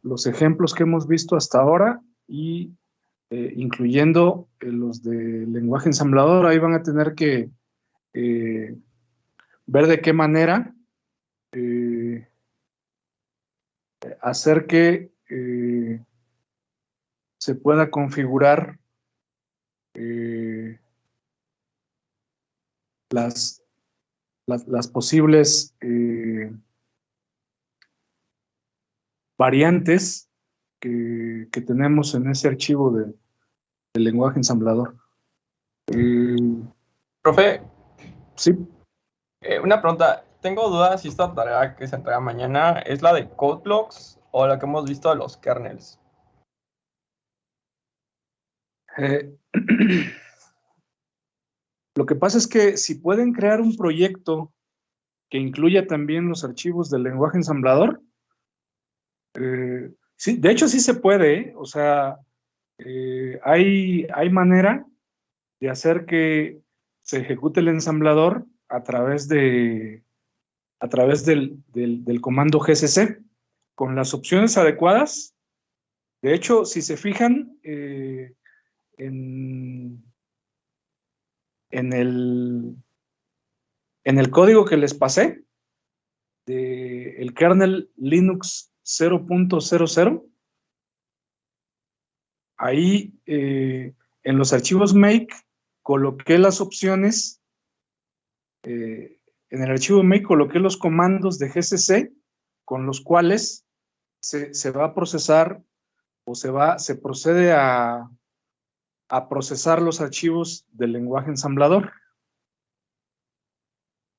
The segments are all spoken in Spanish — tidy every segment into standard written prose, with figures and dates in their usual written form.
los ejemplos que hemos visto hasta ahora y incluyendo los de lenguaje ensamblador. Ahí van a tener que ver de qué manera hacer que se pueda configurar las posibles variantes que tenemos en ese archivo del lenguaje ensamblador. Profe, sí. Una pregunta. Tengo dudas si esta tarea que se entrega mañana es la de code blocks o la que hemos visto de los kernels. Lo que pasa es que si pueden crear un proyecto que incluya también los archivos del lenguaje ensamblador, sí, de hecho sí se puede, ¿eh? O sea, hay manera de hacer que se ejecute el ensamblador a través del comando gcc con las opciones adecuadas. De hecho, si se fijan en el código que les pasé del kernel Linux 0.00, ahí en los archivos make coloqué las opciones, en el archivo make coloqué los comandos de gcc con los cuales se va a procesar o se procede a procesar los archivos del lenguaje ensamblador.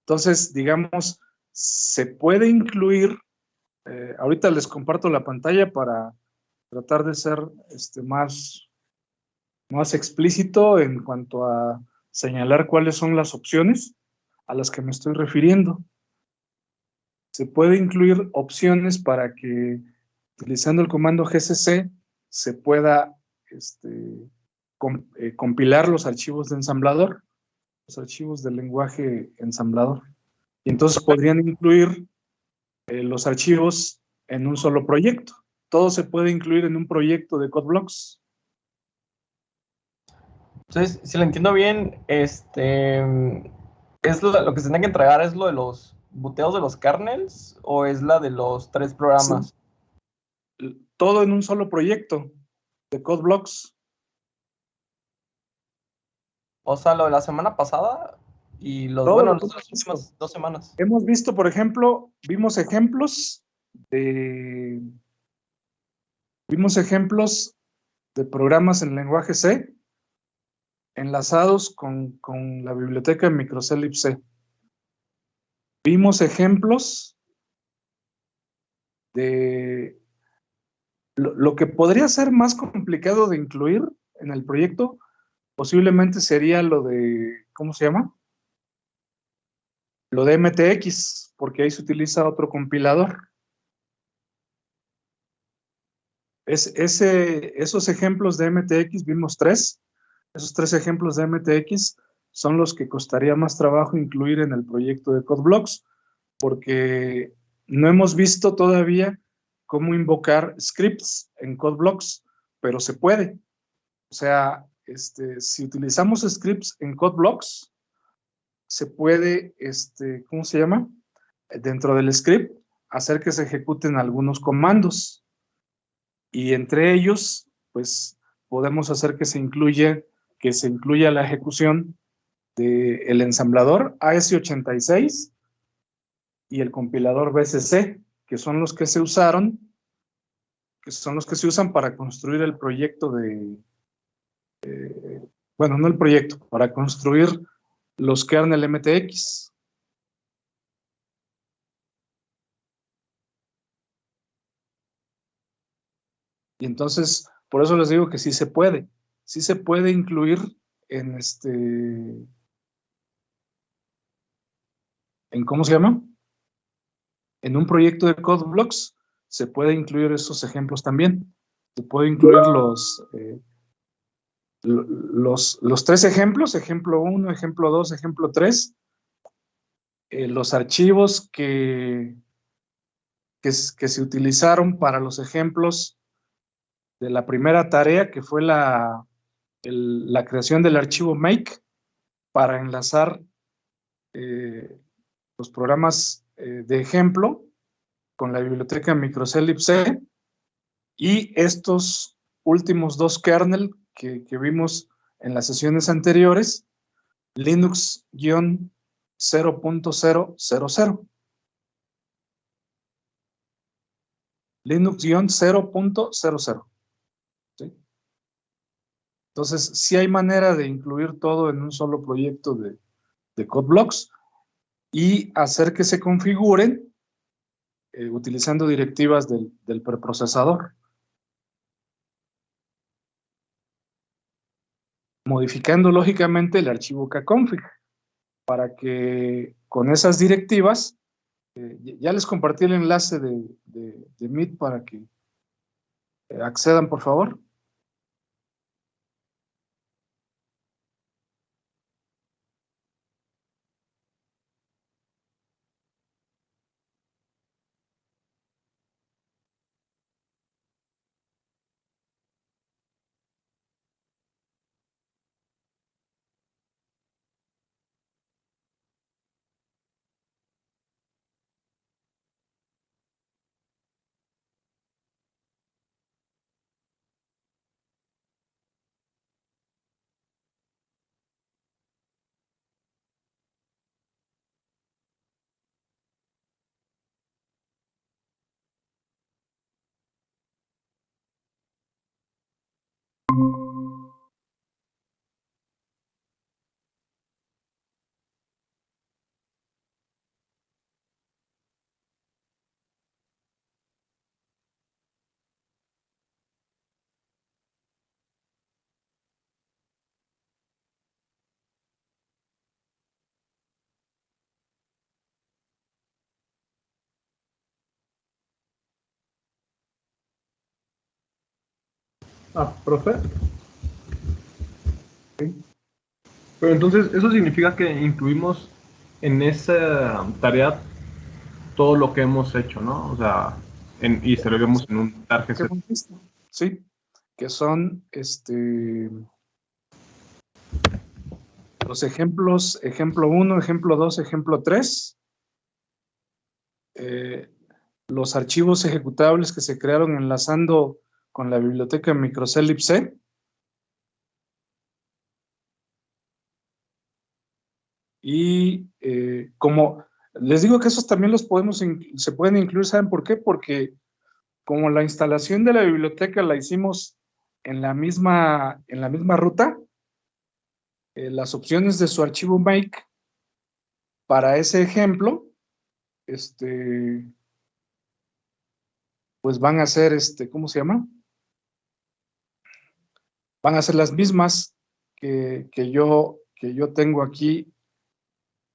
Entonces, digamos, se puede incluir, ahorita les comparto la pantalla para tratar de ser más explícito en cuanto a señalar cuáles son las opciones a las que me estoy refiriendo. Se puede incluir opciones para que, utilizando el comando gcc, se pueda compilar los archivos de ensamblador, los archivos del lenguaje ensamblador. Y entonces podrían incluir los archivos en un solo proyecto. Todo se puede incluir en un proyecto de CodeBlocks. Entonces, si lo entiendo bien, es lo que se tiene que entregar es lo de los buteos de los kernels o es la de los 3 programas. Sí. Todo en un solo proyecto de CodeBlocks. O sea, lo de la semana pasada y los Todo las lo últimas 2 semanas. Hemos visto, por ejemplo, vimos ejemplos de programas en lenguaje C enlazados con la biblioteca microcelibc. Vimos ejemplos de lo que podría ser más complicado de incluir en el proyecto, posiblemente sería lo de, ¿cómo se llama? Lo de MTX, porque ahí se utiliza otro compilador. Esos ejemplos de MTX, vimos 3. Esos 3 ejemplos de MTX son los que costaría más trabajo incluir en el proyecto de CodeBlocks, porque no hemos visto todavía cómo invocar scripts en CodeBlocks, pero se puede. O sea, si utilizamos scripts en CodeBlocks, se puede, ¿cómo se llama? Dentro del script, hacer que se ejecuten algunos comandos. Y entre ellos, pues, podemos hacer que se incluya la ejecución del ensamblador AS86 y el compilador BCC, que son los que se usan para construir el proyecto bueno, no el proyecto, para construir los kernel MTX. Y entonces, por eso les digo que sí se puede incluir en ¿cómo se llama? En un proyecto de CodeBlocks se puede incluir esos ejemplos también. Se puede incluir los 3 ejemplos, ejemplo 1, ejemplo 2, ejemplo 3, los archivos que que se utilizaron para los ejemplos de la primera tarea, que fue la creación del archivo make para enlazar los programas de ejemplo con la biblioteca microcelib-C, y estos últimos dos kernel que vimos en las sesiones anteriores, Linux-0.000. Linux-0.00. ¿Sí? Entonces, sí hay manera de incluir todo en un solo proyecto de CodeBlocks y hacer que se configuren utilizando directivas del preprocesador, modificando lógicamente el archivo kconfig, para que con esas directivas, ya les compartí el enlace de Meet para que accedan, por favor. Profe. ¿Sí? Pero entonces, ¿eso significa que incluimos en esa tarea todo lo que hemos hecho, ¿no? O sea, y se lo vemos en un target. Sí, que son los ejemplos, ejemplo 1, ejemplo 2, ejemplo 3, los archivos ejecutables que se crearon enlazando con la biblioteca microcelib-C, y como les digo que esos también se pueden incluir, ¿saben por qué? Porque como la instalación de la biblioteca la hicimos en la misma ruta, las opciones de su archivo make para ese ejemplo, pues van a ser, ¿cómo se llama? Van a ser las mismas que yo tengo aquí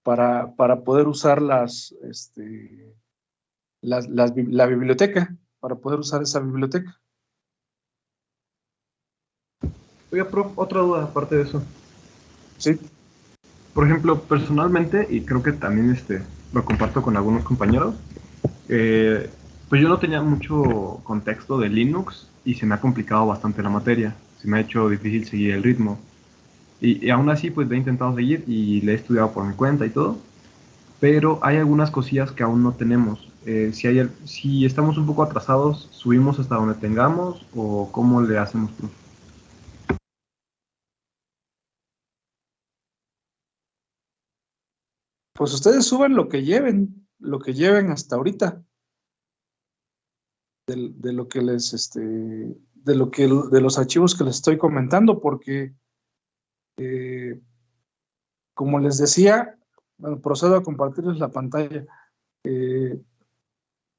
para poder usar la biblioteca, para poder usar esa biblioteca. Oiga, prof, otra duda aparte de eso. Sí. Por ejemplo, personalmente, y creo que también lo comparto con algunos compañeros, pues yo no tenía mucho contexto de Linux y se me ha complicado bastante la materia. Se me ha hecho difícil seguir el ritmo. Y aún así, pues le he intentado seguir y le he estudiado por mi cuenta y todo. Pero hay algunas cosillas que aún no tenemos. Si estamos un poco atrasados, ¿subimos hasta donde tengamos o cómo le hacemos, prof? Pues ustedes suban lo que lleven hasta ahorita, de lo que les, de los archivos que les estoy comentando, porque como les decía, bueno, procedo a compartirles la pantalla.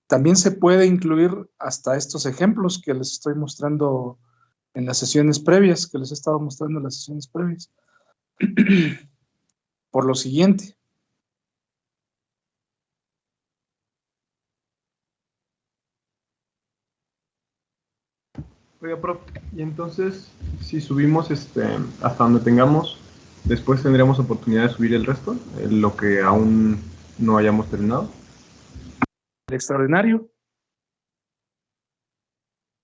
También se puede incluir hasta estos ejemplos que les estoy mostrando en las sesiones previas, que les he estado mostrando en las sesiones previas. Por lo siguiente. Oiga, prof, y entonces, si subimos hasta donde tengamos, después tendríamos oportunidad de subir el resto, lo que aún no hayamos terminado. Extraordinario.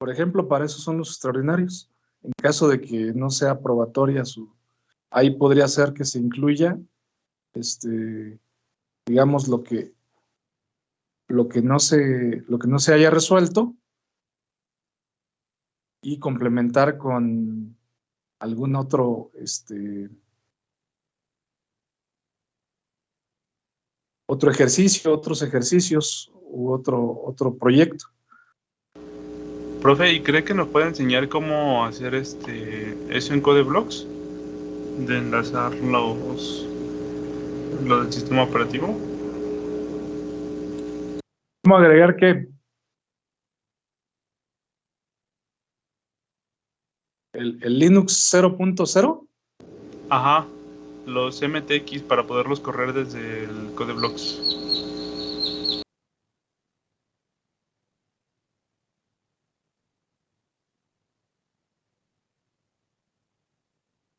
Por ejemplo, para eso son los extraordinarios. En caso de que no sea probatoria ahí podría ser que se incluya, digamos, lo que no se haya resuelto y complementar con algún otro, otro ejercicio, otros ejercicios u otro proyecto. Profe, ¿y cree que nos puede enseñar cómo hacer eso en CodeBlocks? De enlazar los del sistema operativo. ¿Cómo agregar qué? ¿El Linux 0.0? Ajá, los MTX para poderlos correr desde el CodeBlocks.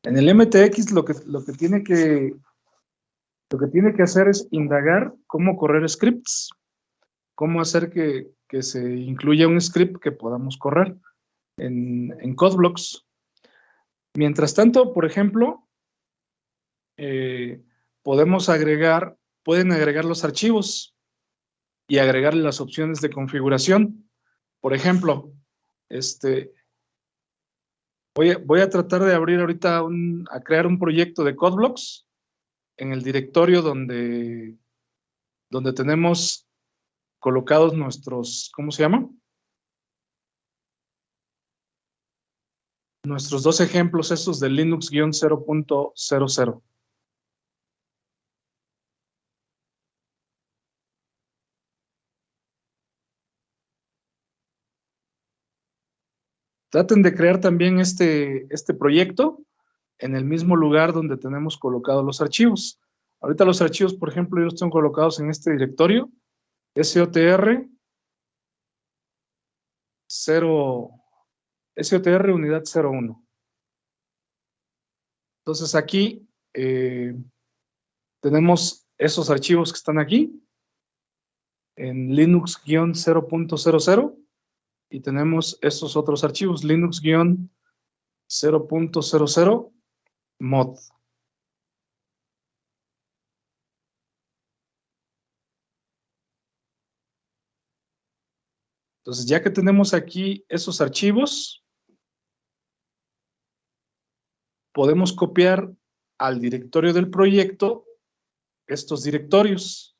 En el MTX lo que tiene que hacer es indagar cómo correr scripts, cómo hacer que se incluya un script que podamos correr en CodeBlocks. Mientras tanto, por ejemplo, pueden agregar los archivos y agregarle las opciones de configuración. Por ejemplo, voy a tratar de abrir ahorita a crear un proyecto de CodeBlocks en el directorio donde tenemos colocados nuestros, ¿cómo se llama? Nuestros dos ejemplos estos de Linux-0.00. Traten de crear también este proyecto en el mismo lugar donde tenemos colocados los archivos. Ahorita los archivos, por ejemplo, ellos están colocados en este directorio, SOTR unidad 01. Entonces aquí tenemos esos archivos que están aquí en Linux-0.00 y tenemos estos otros archivos, Linux-0.00 mod. Entonces, ya que tenemos aquí esos archivos, podemos copiar al directorio del proyecto estos directorios.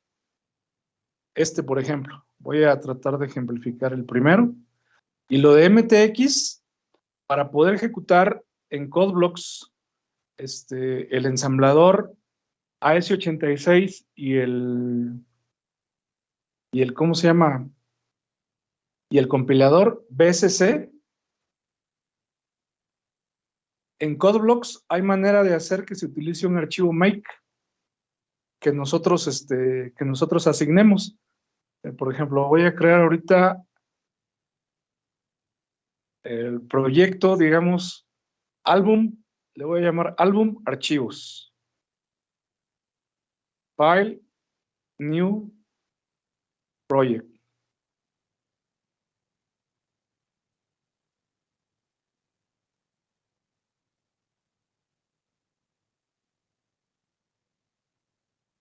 Por ejemplo, voy a tratar de ejemplificar el primero. Y lo de MTX, para poder ejecutar en CodeBlocks el ensamblador AS86 y ¿cómo se llama? Y el compilador BSC, en CodeBlocks hay manera de hacer que se utilice un archivo make que nosotros asignemos. Por ejemplo, voy a crear ahorita el proyecto, digamos, álbum, le voy a llamar álbum archivos. File, new, project.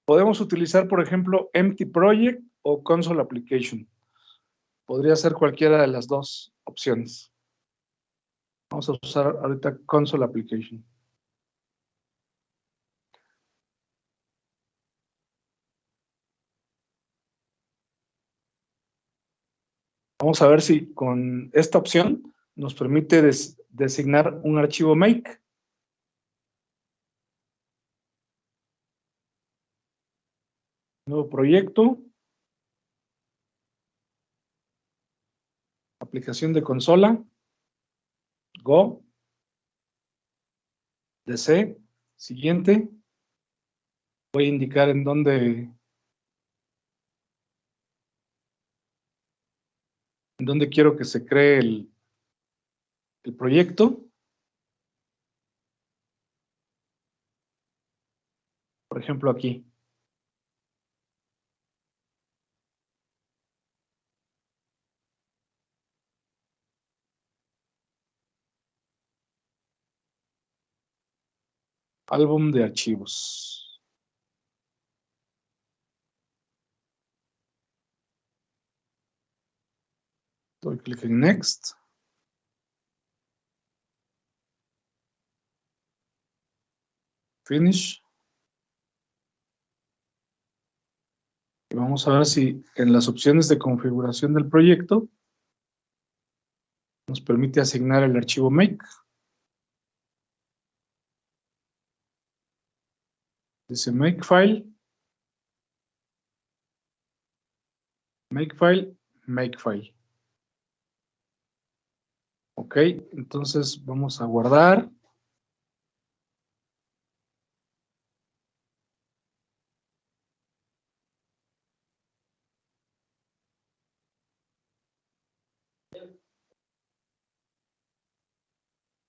Podemos utilizar, por ejemplo, empty project o console application. Podría ser cualquiera de las dos opciones. Vamos a usar ahorita console application. Vamos a ver si con esta opción nos permite designar un archivo make. Nuevo proyecto. Aplicación de consola. Go. DC. Siguiente. Voy a indicar en dónde quiero que se cree el proyecto. Por ejemplo, aquí. álbum de archivos. Doy clic en Next. Finish. Y vamos a ver si en las opciones de configuración del proyecto nos permite asignar el archivo make. Dice makefile. Makefile, makefile. Ok, entonces vamos a guardar.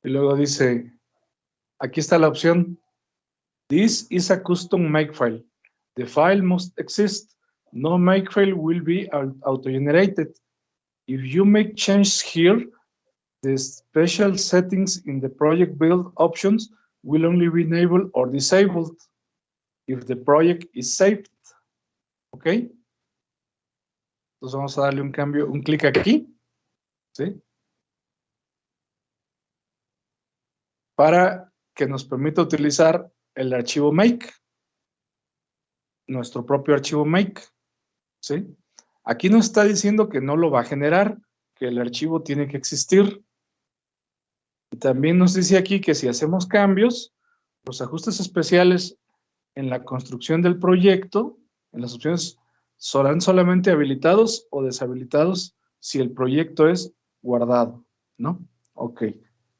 Y luego dice, aquí está la opción. This is a custom makefile. The file must exist. No makefile will be auto-generated. If you make changes here, the special settings in the project build options will only be enabled or disabled if the project is saved. ¿Ok? Entonces vamos a darle un cambio, un clic aquí. ¿Sí? Para que nos permita utilizar el archivo make. Nuestro propio archivo make. ¿Sí? Aquí nos está diciendo que no lo va a generar, que el archivo tiene que existir. Y también nos dice aquí que si hacemos cambios, los ajustes especiales en la construcción del proyecto, en las opciones, serán solamente habilitados o deshabilitados si el proyecto es guardado, ¿no? Ok,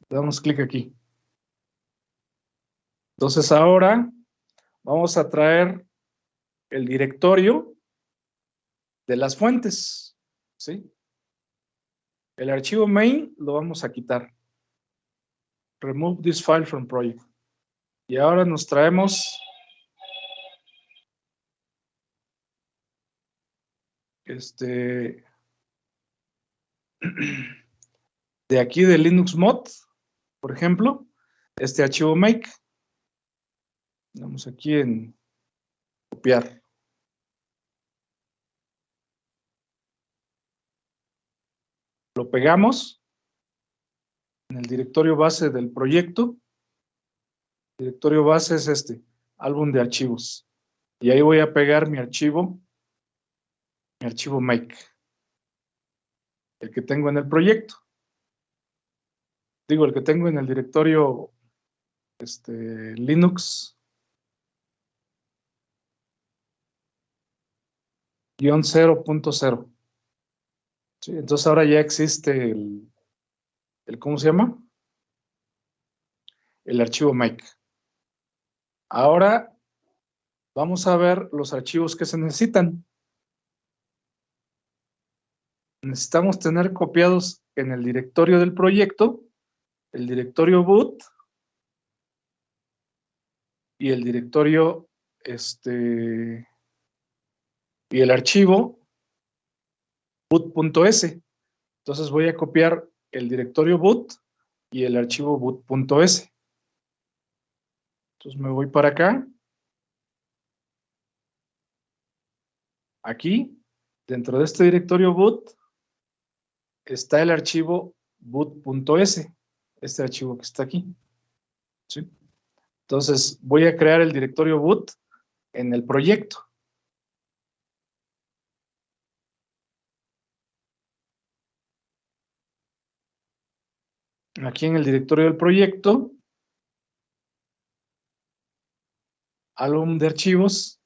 damos clic aquí. Entonces ahora vamos a traer el directorio de las fuentes, ¿sí? El archivo main lo vamos a quitar. Remove this file from project. Y ahora nos traemos de aquí de Linux Mod, por ejemplo, este archivo make. Vamos aquí en copiar. Lo pegamos en el directorio base del proyecto. El directorio base es este, álbum de archivos. Y ahí voy a pegar mi archivo make, el que tengo en el proyecto. Digo, el que tengo en el directorio Linux -0.0. ¿Sí? Entonces ahora ya existe el ¿cómo se llama? El archivo make. Ahora vamos a ver los archivos que se necesitan. Necesitamos tener copiados en el directorio del proyecto, el directorio boot y el directorio, y el archivo boot.s. Entonces voy a copiar el directorio boot y el archivo boot.s. Entonces me voy para acá. Aquí, dentro de este directorio boot, está el archivo boot.s, este archivo que está aquí. ¿Sí? Entonces voy a crear el directorio boot en el proyecto. Aquí en el directorio del proyecto, álbum de archivos,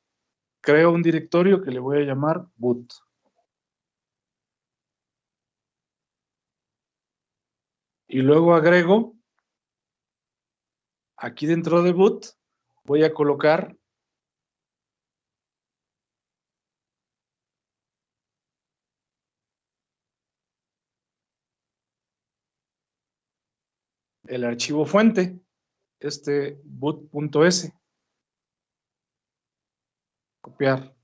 creo un directorio que le voy a llamar boot. Y luego agrego, aquí dentro de boot, voy a colocar el archivo fuente, boot.s. Copiar.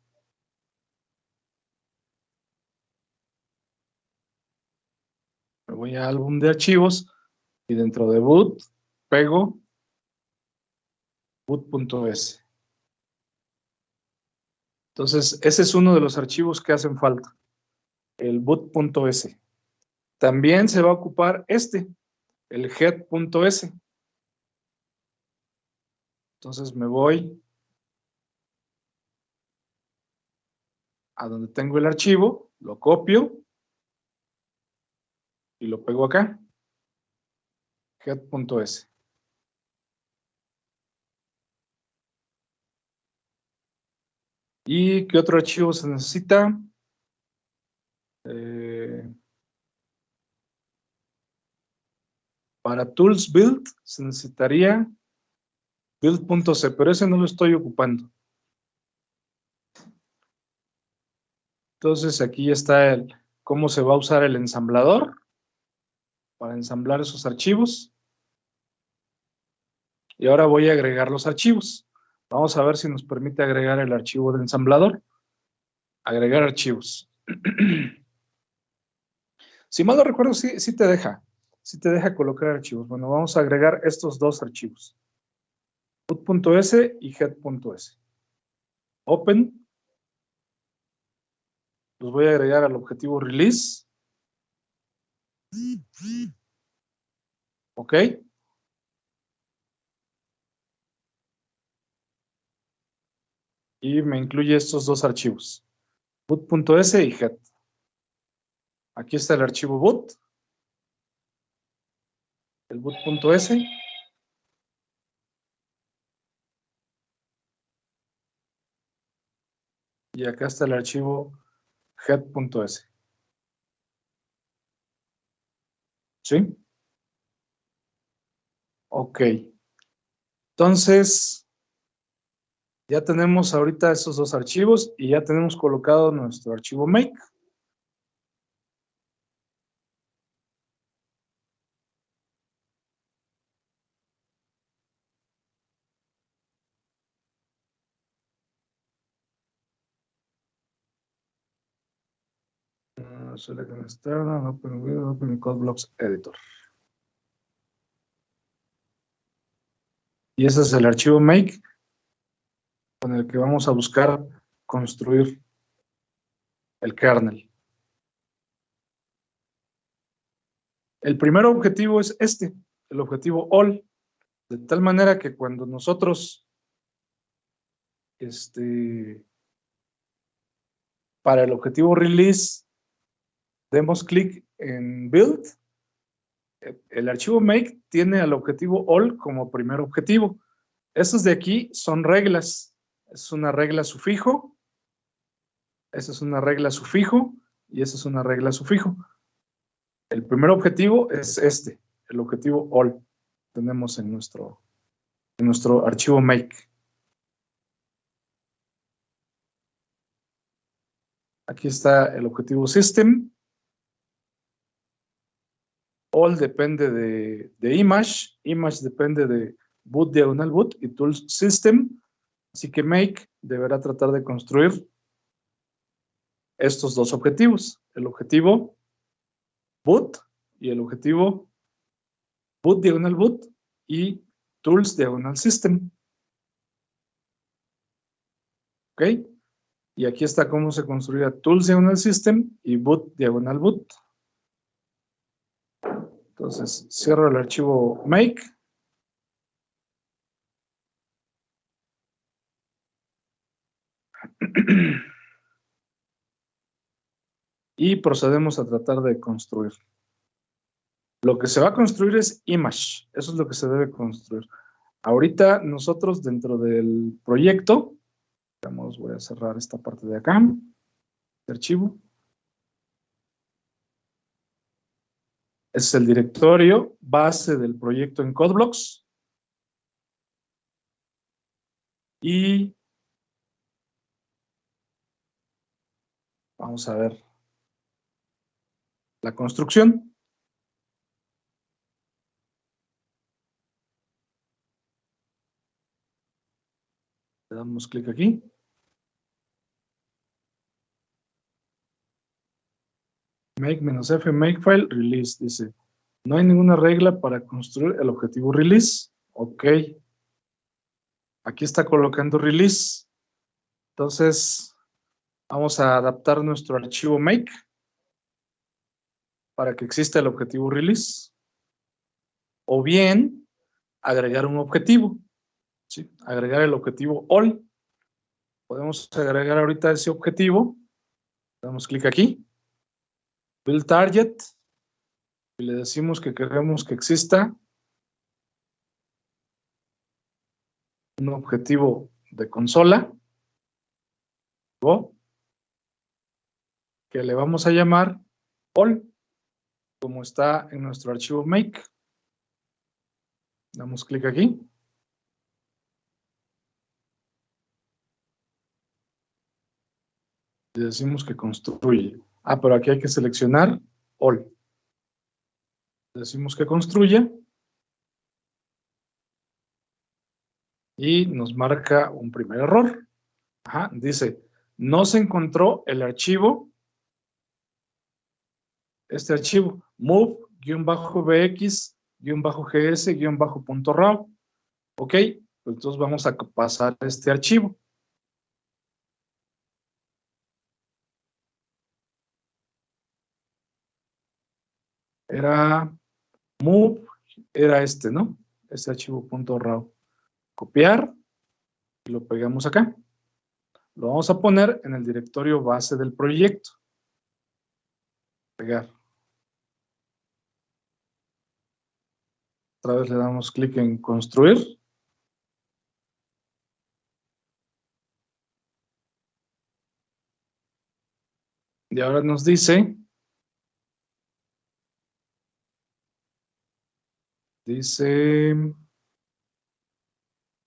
Me voy a álbum de archivos y dentro de boot pego boot.s. Entonces, ese es uno de los archivos que hacen falta, el boot.s. También se va a ocupar el head.s. Entonces me voy a donde tengo el archivo, lo copio y lo pego acá, head.s. ¿Y qué otro archivo se necesita? Para tools build se necesitaría build.c, pero ese no lo estoy ocupando. Entonces aquí está cómo se va a usar el ensamblador para ensamblar esos archivos. Y ahora voy a agregar los archivos. Vamos a ver si nos permite agregar el archivo de ensamblador. Agregar archivos. Si mal no recuerdo, sí te deja. Sí te deja colocar archivos. Bueno, vamos a agregar estos dos archivos. boot.s y head.s. Open. Los voy a agregar al objetivo release. Ok. Y me incluye estos dos archivos. boot.s y head. Aquí está el archivo boot. El boot.s. Y acá está el archivo head.s. ¿Sí? Ok. Entonces, ya tenemos ahorita esos dos archivos y ya tenemos colocado nuestro archivo make. Select an external, open CodeBlocks editor. Y ese es el archivo make con el que vamos a buscar construir el kernel. El primer objetivo es el objetivo all, de tal manera que cuando nosotros para el objetivo release demos clic en build, el archivo make tiene al objetivo all como primer objetivo. Estos de aquí son reglas. Es una regla sufijo. Esa es una regla sufijo. Y esa es una regla sufijo. El primer objetivo es el objetivo all. Tenemos en nuestro archivo make. Aquí está el objetivo system. All depende de image. Image depende de boot diagonal boot y tools system. Así que make deberá tratar de construir estos dos objetivos. El objetivo boot y el objetivo boot diagonal boot y tools diagonal system. ¿Ok? Y aquí está cómo se construirá tools diagonal system y boot diagonal boot. Entonces, cierro el archivo make. Y procedemos a tratar de construir. Lo que se va a construir es image. Eso es lo que se debe construir. Ahorita nosotros dentro del proyecto, voy a cerrar esta parte de acá, de archivo. Ese es el directorio base del proyecto en CodeBlocks. Y vamos a ver la construcción. Le damos clic aquí. Make-F, makefile, release, dice. No hay ninguna regla para construir el objetivo release. Ok. Aquí está colocando release. Entonces, vamos a adaptar nuestro archivo make para que exista el objetivo release. O bien, agregar un objetivo. ¿Sí? Agregar el objetivo all. Podemos agregar ahorita ese objetivo. Damos clic aquí. Build target. Y le decimos que queremos que exista un objetivo de consola. O que le vamos a llamar all, como está en nuestro archivo make. Damos clic aquí. Le decimos que construye. Ah, pero aquí hay que seleccionar all. Le decimos que construya. Y nos marca un primer error. Ajá, dice, no se encontró el archivo, este archivo, move-bx-gs-.raw. Ok, pues entonces vamos a pasar este archivo. Era move, era este, ¿no? Este archivo .raw. Copiar y lo pegamos acá. Lo vamos a poner en el directorio base del proyecto. Pegar. Otra vez le damos clic en construir. Y ahora nos dice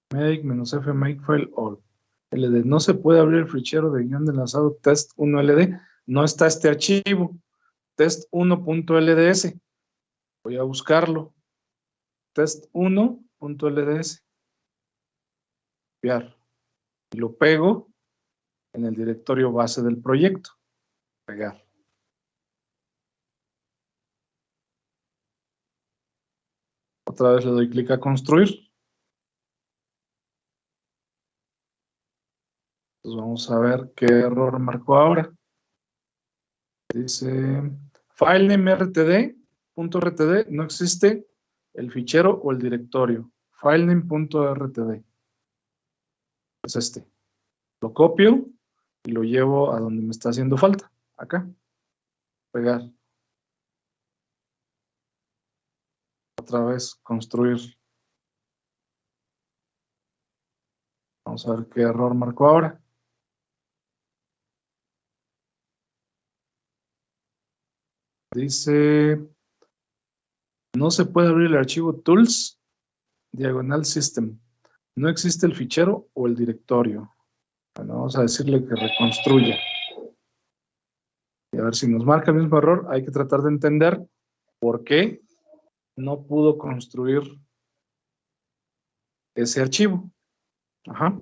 make-f makefile all. LD, no se puede abrir el fichero de guión de enlazado test1ld. No está este archivo, test1.lds. Voy a buscarlo. Test1.lds. Copiar. Y lo pego en el directorio base del proyecto. Pegar. Otra vez le doy clic a construir. Entonces vamos a ver qué error marcó ahora. Dice filename rtd.rtd, no existe el fichero o el directorio. Filename.rtd. Es este. Lo copio y lo llevo a donde me está haciendo falta. Acá. Pegar. Otra vez construir. Vamos a ver qué error marcó ahora. Dice, no se puede abrir el archivo tools, diagonal system. No existe el fichero o el directorio. Bueno, vamos a decirle que reconstruya. Y a ver si nos marca el mismo error. Hay que tratar de entender por qué no pudo construir ese archivo. Ajá.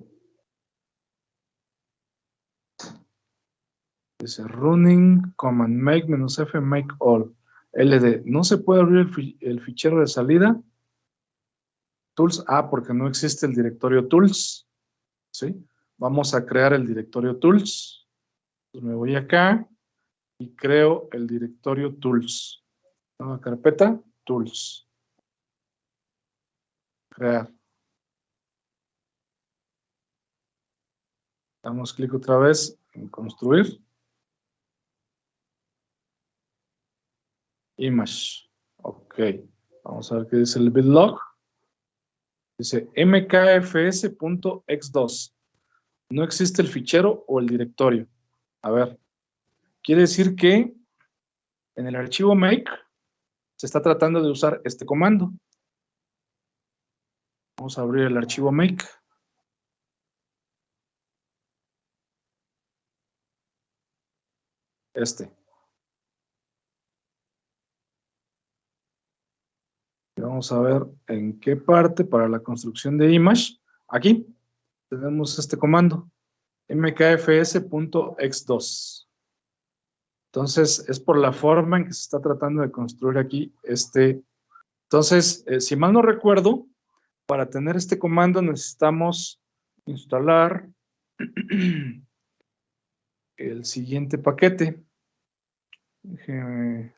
Dice running command make-f make all. LD. No se puede abrir el fichero de salida. Tools. Ah, porque no existe el directorio tools. ¿Sí? Vamos a crear el directorio tools. Entonces me voy acá y creo el directorio tools. Nueva carpeta tools. Crear. Damos clic otra vez en construir. Image. Ok. Vamos a ver qué dice el build-log. Dice mkfs.x2. No existe el fichero o el directorio. A ver. Quiere decir que en el archivo make se está tratando de usar este comando. Vamos a abrir el archivo make. Este. Y vamos a ver en qué parte para la construcción de image. Aquí tenemos este comando. mkfs.x2. Entonces, es por la forma en que se está tratando de construir aquí este. Entonces, si mal no recuerdo, para tener este comando necesitamos instalar el siguiente paquete. Déjeme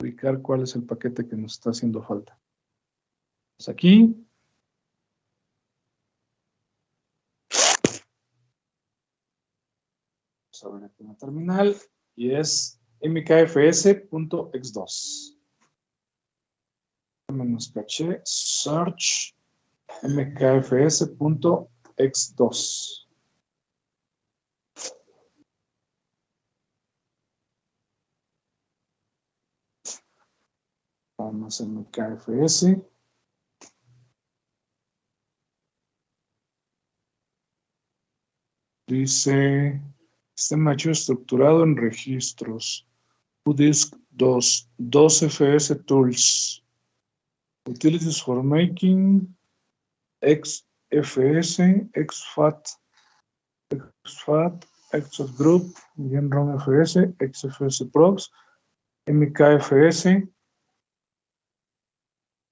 ubicar cuál es el paquete que nos está haciendo falta. Pues aquí. Vamos a ver aquí en la terminal. Y es mkfs.x2. Menos caché, search mkfs.x2. Vamos a mkfs. Dice, sistema de archivo estructurado en registros. UDISC 2, 2FS Tools. Utilities for making, XFS, XFAT, XFAT Group, GenROM FS, XFS Prox, MKFS,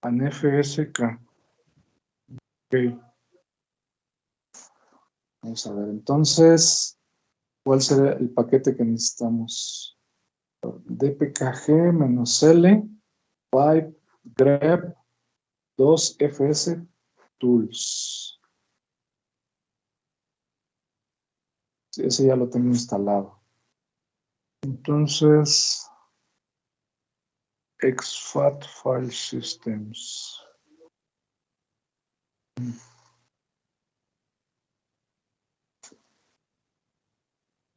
and FSK. Ok. Vamos a ver, entonces, ¿cuál será el paquete que necesitamos? dpkg-l, pipe, grep, 2FS Tools. Sí, ese ya lo tengo instalado. Entonces, exFAT File Systems.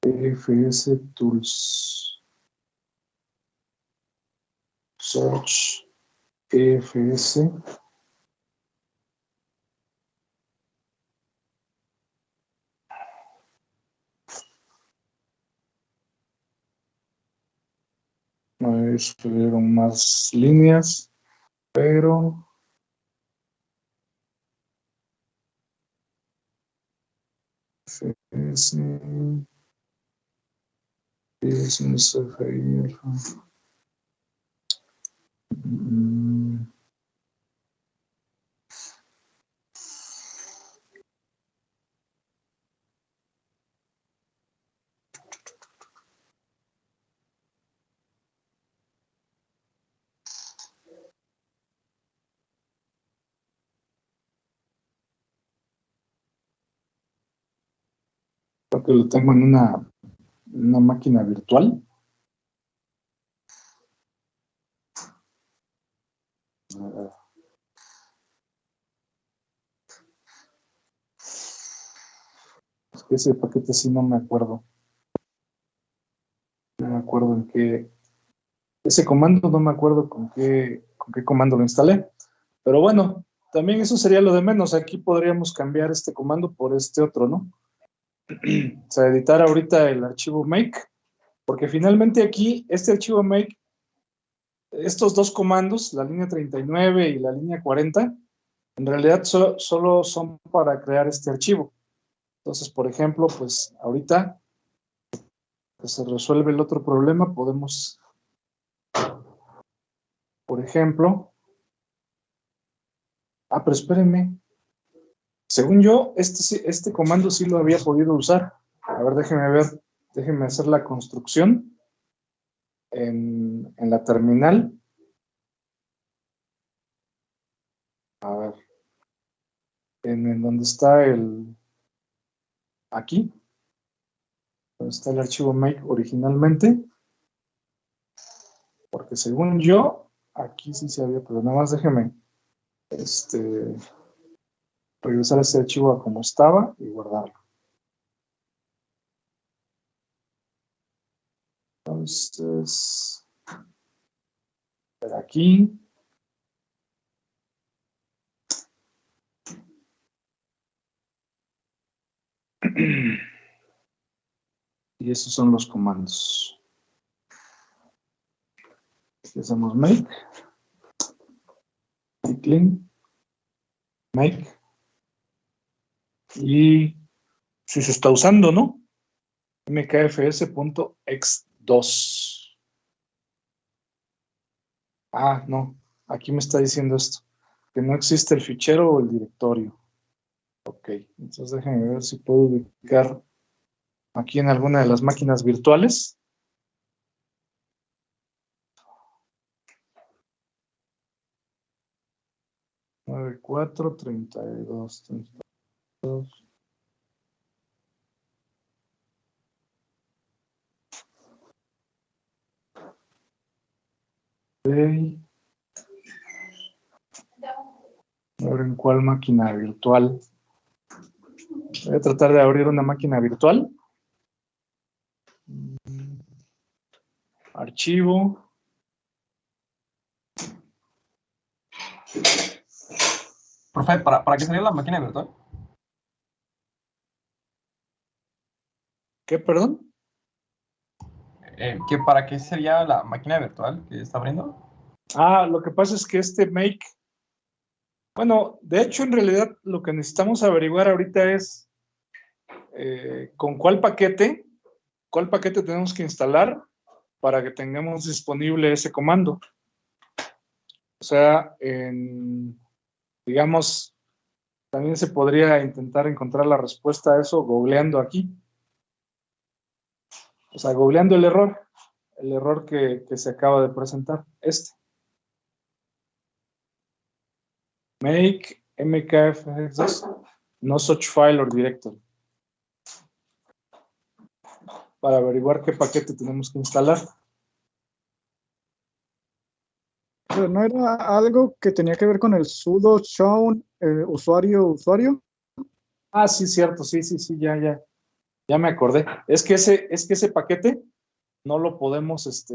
EFS Tools. Search EFS. No escribieron más líneas, pero EFS Business FIR. Creo que lo tengo en una máquina virtual. A ver. Es que ese paquete sí no me acuerdo. No me acuerdo en qué. Ese comando no me acuerdo con qué comando lo instalé. Pero bueno, también eso sería lo de menos. Aquí podríamos cambiar este comando por este otro, ¿no? O sea, editar ahorita el archivo make. Porque finalmente aquí, este archivo make, estos dos comandos, la línea 39 y la línea 40, en realidad solo son para crear este archivo. Entonces, por ejemplo, pues ahorita que se resuelve el otro problema, podemos, por ejemplo, pero espérenme, según yo, este comando sí lo había podido usar. A ver, déjenme hacer la construcción en la terminal. A ver, en donde está aquí, donde está el archivo make originalmente, porque según yo, aquí sí se había, pero nada más déjenme regresar ese archivo a como estaba y guardarlo. Entonces, aquí. Y esos son los comandos. Aquí hacemos make, y clean, make, y si se está usando, ¿no? mkfs.x2. Ah, no, aquí me está diciendo esto, que no existe el fichero o el directorio. Ok, entonces déjenme ver si puedo ubicar aquí en alguna de las máquinas virtuales. Nueve, 4, 32, 32. Ok. A ver en cuál máquina virtual. Voy a tratar de abrir una máquina virtual. Archivo. Profe, ¿para qué sería la máquina virtual? ¿Qué, perdón? ¿Para qué sería la máquina virtual que está abriendo? Ah, lo que pasa es que este make... Bueno, de hecho, en realidad, lo que necesitamos averiguar ahorita es con cuál paquete tenemos que instalar para que tengamos disponible ese comando. O sea, digamos, también se podría intentar encontrar la respuesta a eso googleando aquí. O sea, googleando el error que se acaba de presentar, este. Make mkfx2 no such file or directory. Para averiguar qué paquete tenemos que instalar. Pero ¿no era algo que tenía que ver con el sudo shown usuario? Ah, sí, cierto, sí, ya me acordé. Es que ese paquete no lo podemos,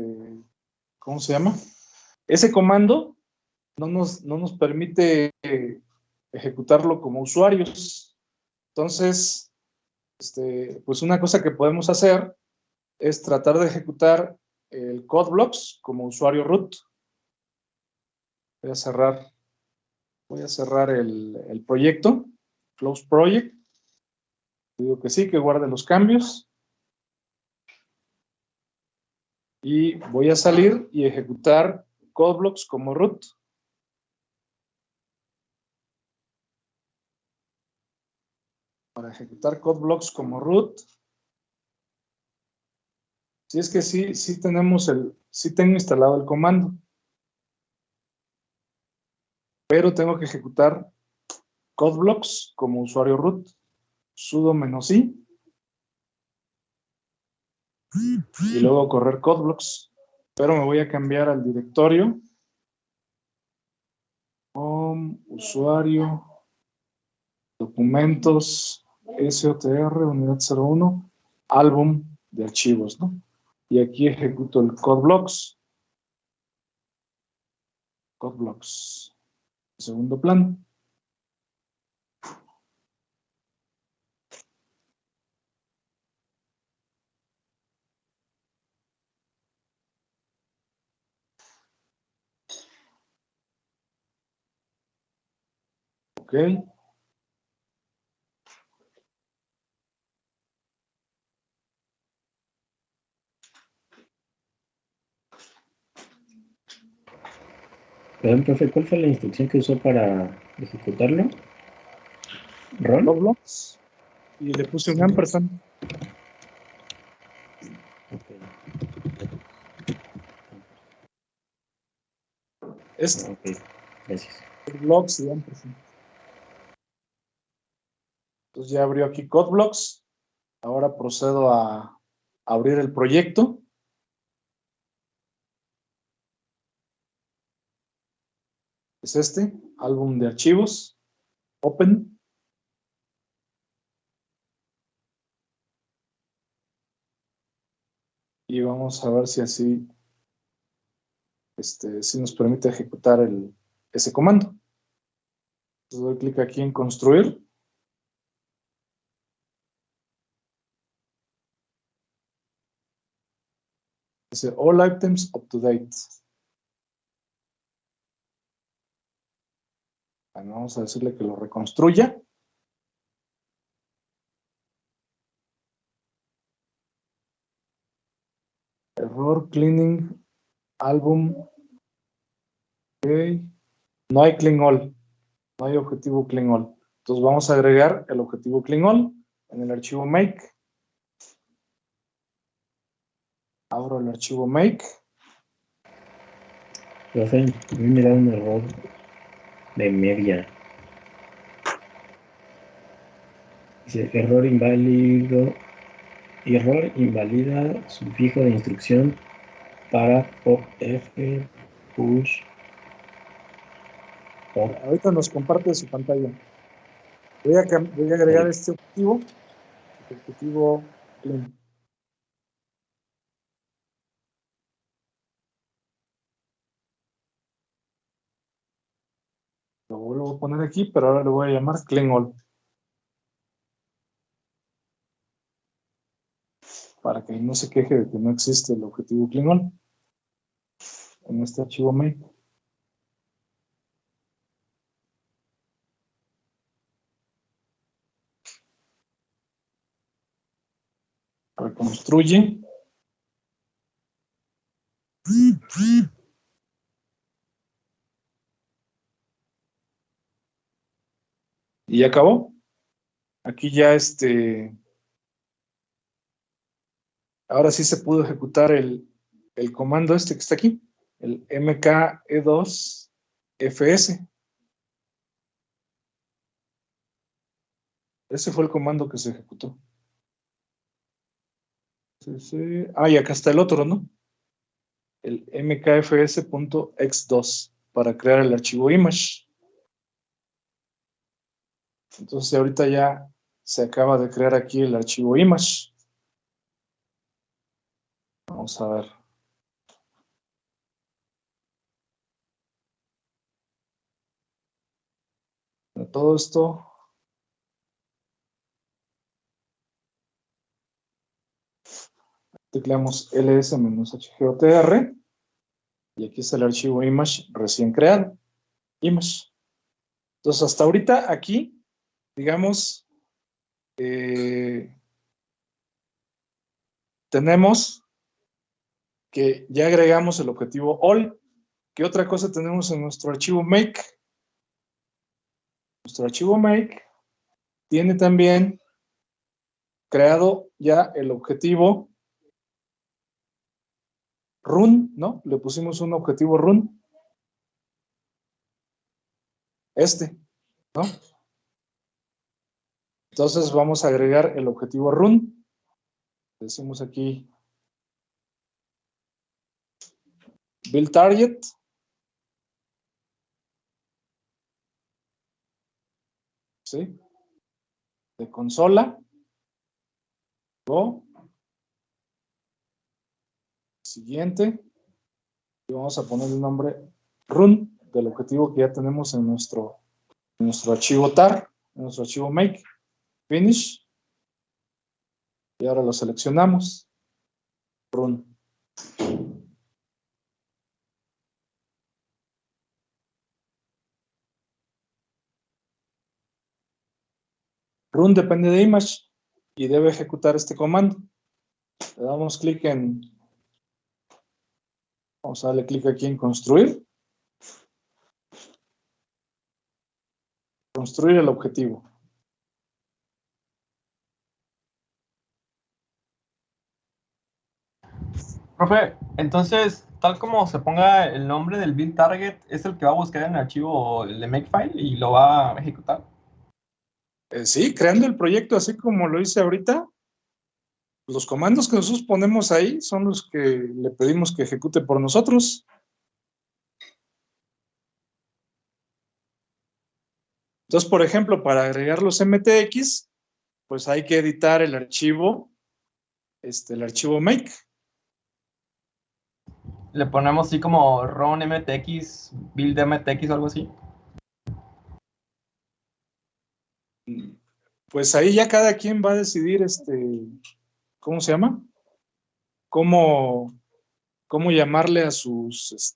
¿cómo se llama? Ese comando no nos permite ejecutarlo como usuarios. Entonces, pues una cosa que podemos hacer es tratar de ejecutar el CodeBlocks como usuario root. Voy a cerrar el proyecto, Close Project. Digo que sí, que guarde los cambios. Y voy a salir y ejecutar CodeBlocks como root. Para ejecutar CodeBlocks como root, si es que sí tengo instalado el comando. Pero tengo que ejecutar CodeBlocks como usuario root. Sudo -i. Y luego correr CodeBlocks. Pero me voy a cambiar al directorio. Home, usuario, documentos, SOTR, unidad 01, álbum de archivos, ¿no? Y aquí ejecuto el CodeBlocks. CodeBlocks. Segundo plano. Ok. Perdón, profe, ¿cuál fue la instrucción que usó para ejecutarlo? ¿Run? CodeBlocks. Y le puse un ampersand. Okay. Ok, gracias. CodeBlocks y ampersand. Entonces ya abrió aquí CodeBlocks. Ahora procedo a abrir el proyecto. Es este, álbum de archivos. Open. Y vamos a ver si así si nos permite ejecutar ese comando. Entonces doy clic aquí en construir. Dice all items up to date. Bueno, vamos a decirle que lo reconstruya. Error cleaning álbum. Ok. No hay clean all. No hay objetivo clean all. Entonces vamos a agregar el objetivo Klingon en el archivo make. Abro el archivo make. Profe, a mí me da un error de media. Dice error invalida sufijo de instrucción para pop F push pop. Ahorita nos comparte su pantalla. Voy a agregar este objetivo. El objetivo Klingon. Lo vuelvo a poner aquí, pero ahora lo voy a llamar Klingon. Para que no se queje de que no existe el objetivo Klingon en este archivo make. Reconstruye. Y ya acabó. Aquí ya ahora sí se pudo ejecutar el comando que está aquí, el mke2fs. Ese fue el comando que se ejecutó. Y acá está el otro, ¿no? El mkfs.x2 para crear el archivo image. Entonces ahorita ya se acaba de crear aquí el archivo image. Vamos a ver. De todo esto. Tecleamos ls-hgotr. Y aquí está el archivo image recién creado. Image. Entonces hasta ahorita aquí, digamos, tenemos que ya agregamos el objetivo all. ¿Qué otra cosa tenemos en nuestro archivo make? Nuestro archivo make tiene también creado ya el objetivo run, ¿no? Le pusimos un objetivo run. ¿No? Entonces vamos a agregar el objetivo run. Decimos aquí build target. ¿Sí? De consola. Go. Siguiente. Y vamos a poner el nombre run del objetivo que ya tenemos en nuestro archivo tar, en nuestro archivo make. Finish. Y ahora lo seleccionamos. Run. Run depende de image y debe ejecutar este comando. Le damos clic en... Vamos a darle clic aquí en construir. Construir el objetivo. Profe, entonces, tal como se ponga el nombre del build target, es el que va a buscar en el archivo de makefile y lo va a ejecutar. Sí, creando el proyecto así como lo hice ahorita. Los comandos que nosotros ponemos ahí son los que le pedimos que ejecute por nosotros. Entonces, por ejemplo, para agregar los MTX, pues hay que editar el archivo make. Le ponemos así como run mtx, build mtx o algo así. Pues ahí ya cada quien va a decidir, ¿cómo se llama? Cómo llamarle a sus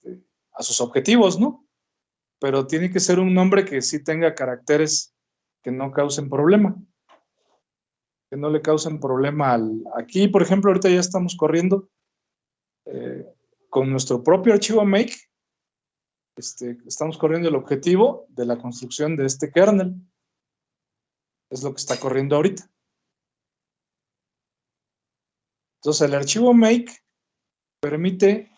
objetivos, ¿no? Pero tiene que ser un nombre que sí tenga caracteres que no causen problema. Que no le causen problema aquí, por ejemplo, ahorita ya estamos corriendo con nuestro propio archivo make. Estamos corriendo el objetivo de la construcción de este kernel. Es lo que está corriendo ahorita. Entonces el archivo make permite,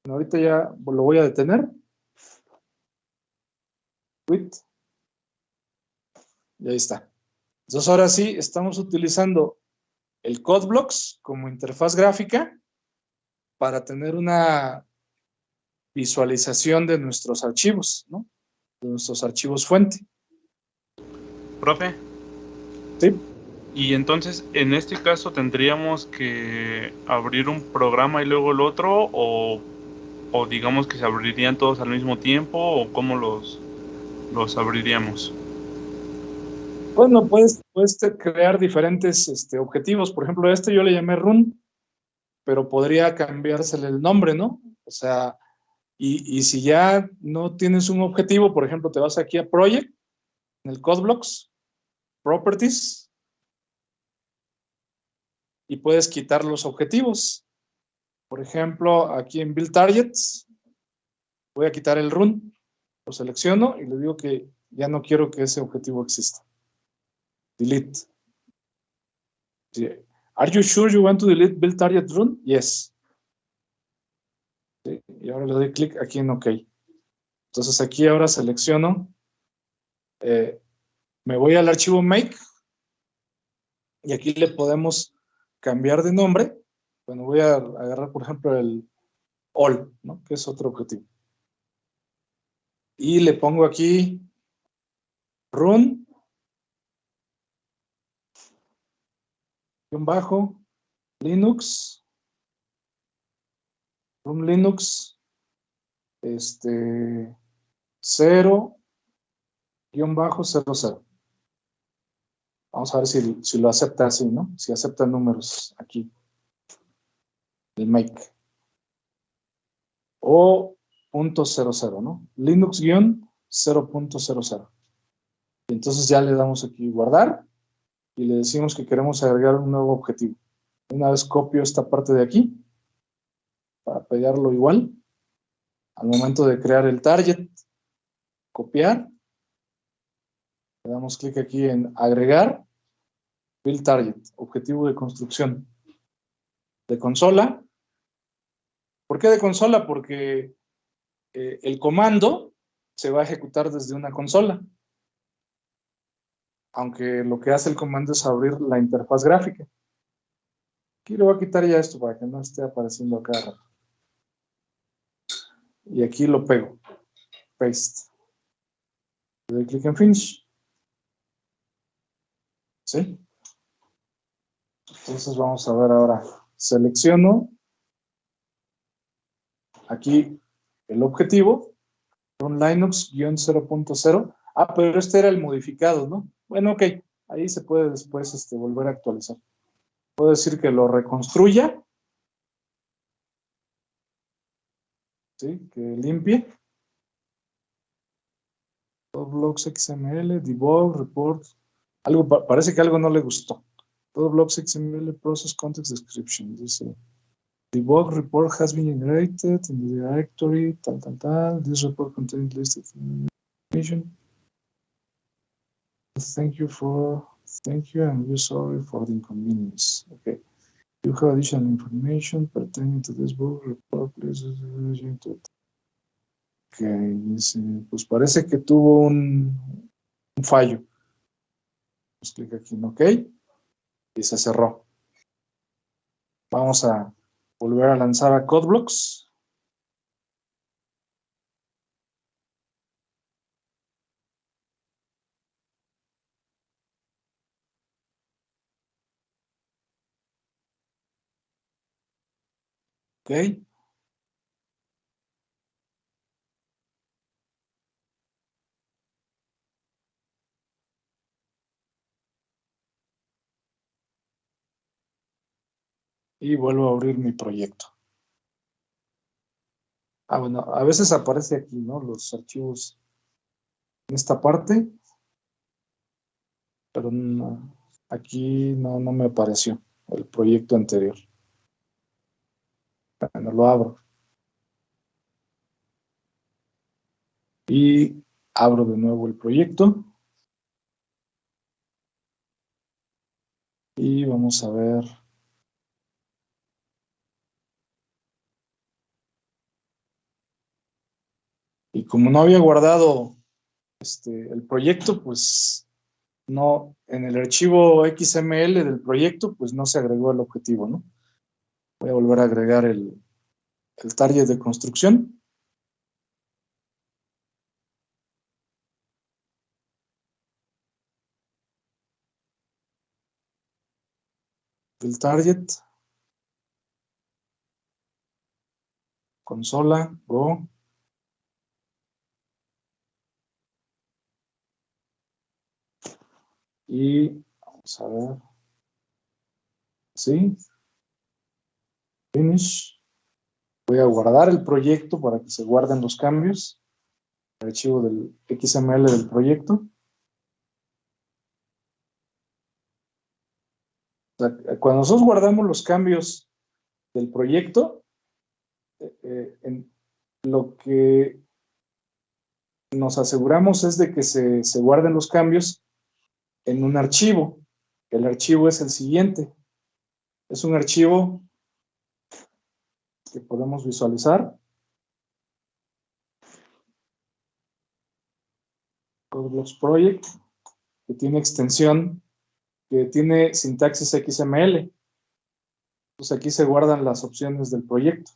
ahorita ya lo voy a detener. Quit. Y ahí está. Entonces ahora sí estamos utilizando el CodeBlocks como interfaz gráfica para tener una visualización de nuestros archivos, ¿no? De nuestros archivos fuente. Profe. Sí. Y entonces, en este caso, ¿tendríamos que abrir un programa y luego el otro? ¿O digamos que se abrirían todos al mismo tiempo? ¿O cómo los abriríamos? Bueno, puedes crear diferentes objetivos. Por ejemplo, yo le llamé run, pero podría cambiársele el nombre, ¿no? O sea, y si ya no tienes un objetivo, por ejemplo, te vas aquí a Project, en el CodeBlocks, Properties, y puedes quitar los objetivos. Por ejemplo, aquí en Build Targets, voy a quitar el run, lo selecciono y le digo que ya no quiero que ese objetivo exista. Delete. Sí. Are you sure you want to delete Build Target Run? Yes. Sí. Y ahora le doy clic aquí en OK. Entonces aquí ahora selecciono, me voy al archivo make y aquí le podemos cambiar de nombre. Bueno, voy a agarrar, por ejemplo, el all, ¿no? Que es otro objetivo. Y le pongo aquí run, _ Linux, run Linux, 0-00. Vamos a ver si lo acepta así, ¿no? Si acepta números aquí. El make. O .00, ¿no? Linux-0.00. Y entonces ya le damos aquí guardar y le decimos que queremos agregar un nuevo objetivo. Una vez copio esta parte de aquí para pegarlo igual. Al momento de crear el target, copiar. Le damos clic aquí en agregar. Build target, objetivo de construcción. De consola. ¿Por qué de consola? Porque el comando se va a ejecutar desde una consola. Aunque lo que hace el comando es abrir la interfaz gráfica. Aquí le voy a quitar ya esto para que no esté apareciendo acá. Y aquí lo pego. Paste. Le doy clic en Finish. ¿Sí? Entonces vamos a ver ahora. Selecciono aquí el objetivo. Un Linux-0.0. Ah, pero este era el modificado, ¿no? Bueno, ok. Ahí se puede después volver a actualizar. Puedo decir que lo reconstruya. ¿Sí? Que limpie. CodeBlocks XML, debug, report. Parece que algo no le gustó. CodeBlocks XML, process context description. Dice, debug report has been generated in the directory, tal. This report contains listed information. Thank you and we're sorry for the inconvenience. Okay. You have additional information pertaining to this book report, please. Okay. Pues parece que tuvo un fallo. Pues clic aquí en OK y se cerró. Vamos a volver a lanzar a CodeBlocks. OK. Y vuelvo a abrir mi proyecto. Ah, bueno, a veces aparece aquí, ¿no? Los archivos en esta parte. Pero no, aquí no me apareció el proyecto anterior. Bueno, lo abro. Y abro de nuevo el proyecto. Y vamos a ver. Y como no había guardado el proyecto, pues no, en el archivo XML del proyecto, pues no se agregó el objetivo, ¿no? Voy a volver a agregar el target de construcción. El target. Consola, Go. Y vamos a ver. Sí. Finish. Voy a guardar el proyecto para que se guarden los cambios. El archivo del XML del proyecto. O sea, cuando nosotros guardamos los cambios del proyecto, lo que nos aseguramos es de que se guarden los cambios en un archivo. El archivo es el siguiente. Es un archivo que podemos visualizar. CodeBlocks Project, que tiene extensión, que tiene sintaxis XML. Entonces aquí se guardan las opciones del proyecto.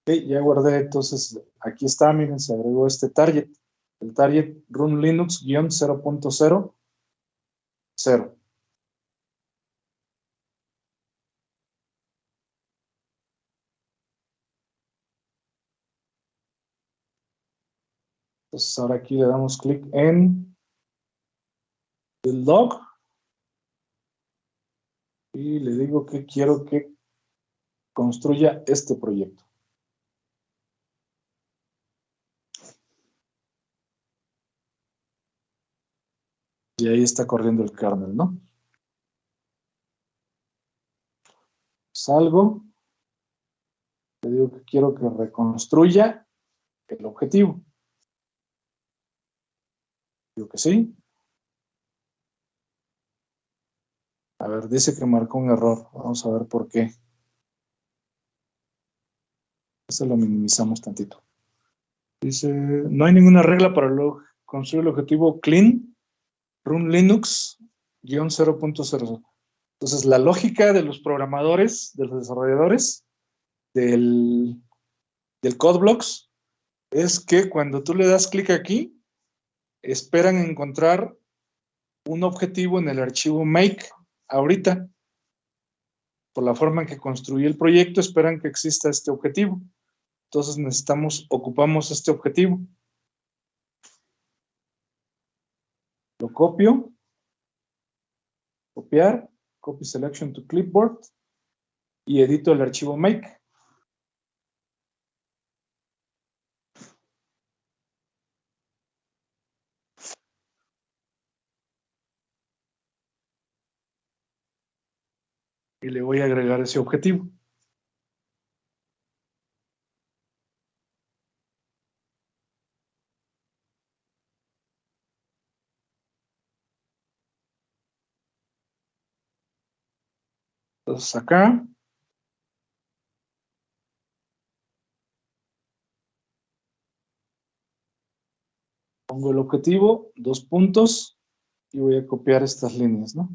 Ok, ya guardé, entonces aquí está, miren, se agregó este target. El target Run Linux-0.0. Entonces ahora aquí le damos clic en el log y le digo que quiero que construya este proyecto. Y ahí está corriendo el kernel, ¿no? Salgo, le digo que quiero que reconstruya el objetivo. Digo que sí. A ver, dice que marcó un error. Vamos a ver por qué. Este lo minimizamos tantito. Dice, no hay ninguna regla para construir el objetivo clean run Linux-0.0. Entonces, la lógica de los programadores, de los desarrolladores del CodeBlocks es que cuando tú le das clic aquí, esperan encontrar un objetivo en el archivo make ahorita. Por la forma en que construí el proyecto, esperan que exista este objetivo. Entonces ocupamos este objetivo. Lo copio, copiar, copy selection to clipboard y edito el archivo make. Y le voy a agregar ese objetivo. Entonces acá pongo el objetivo, 2 puntos, y voy a copiar estas líneas, ¿no?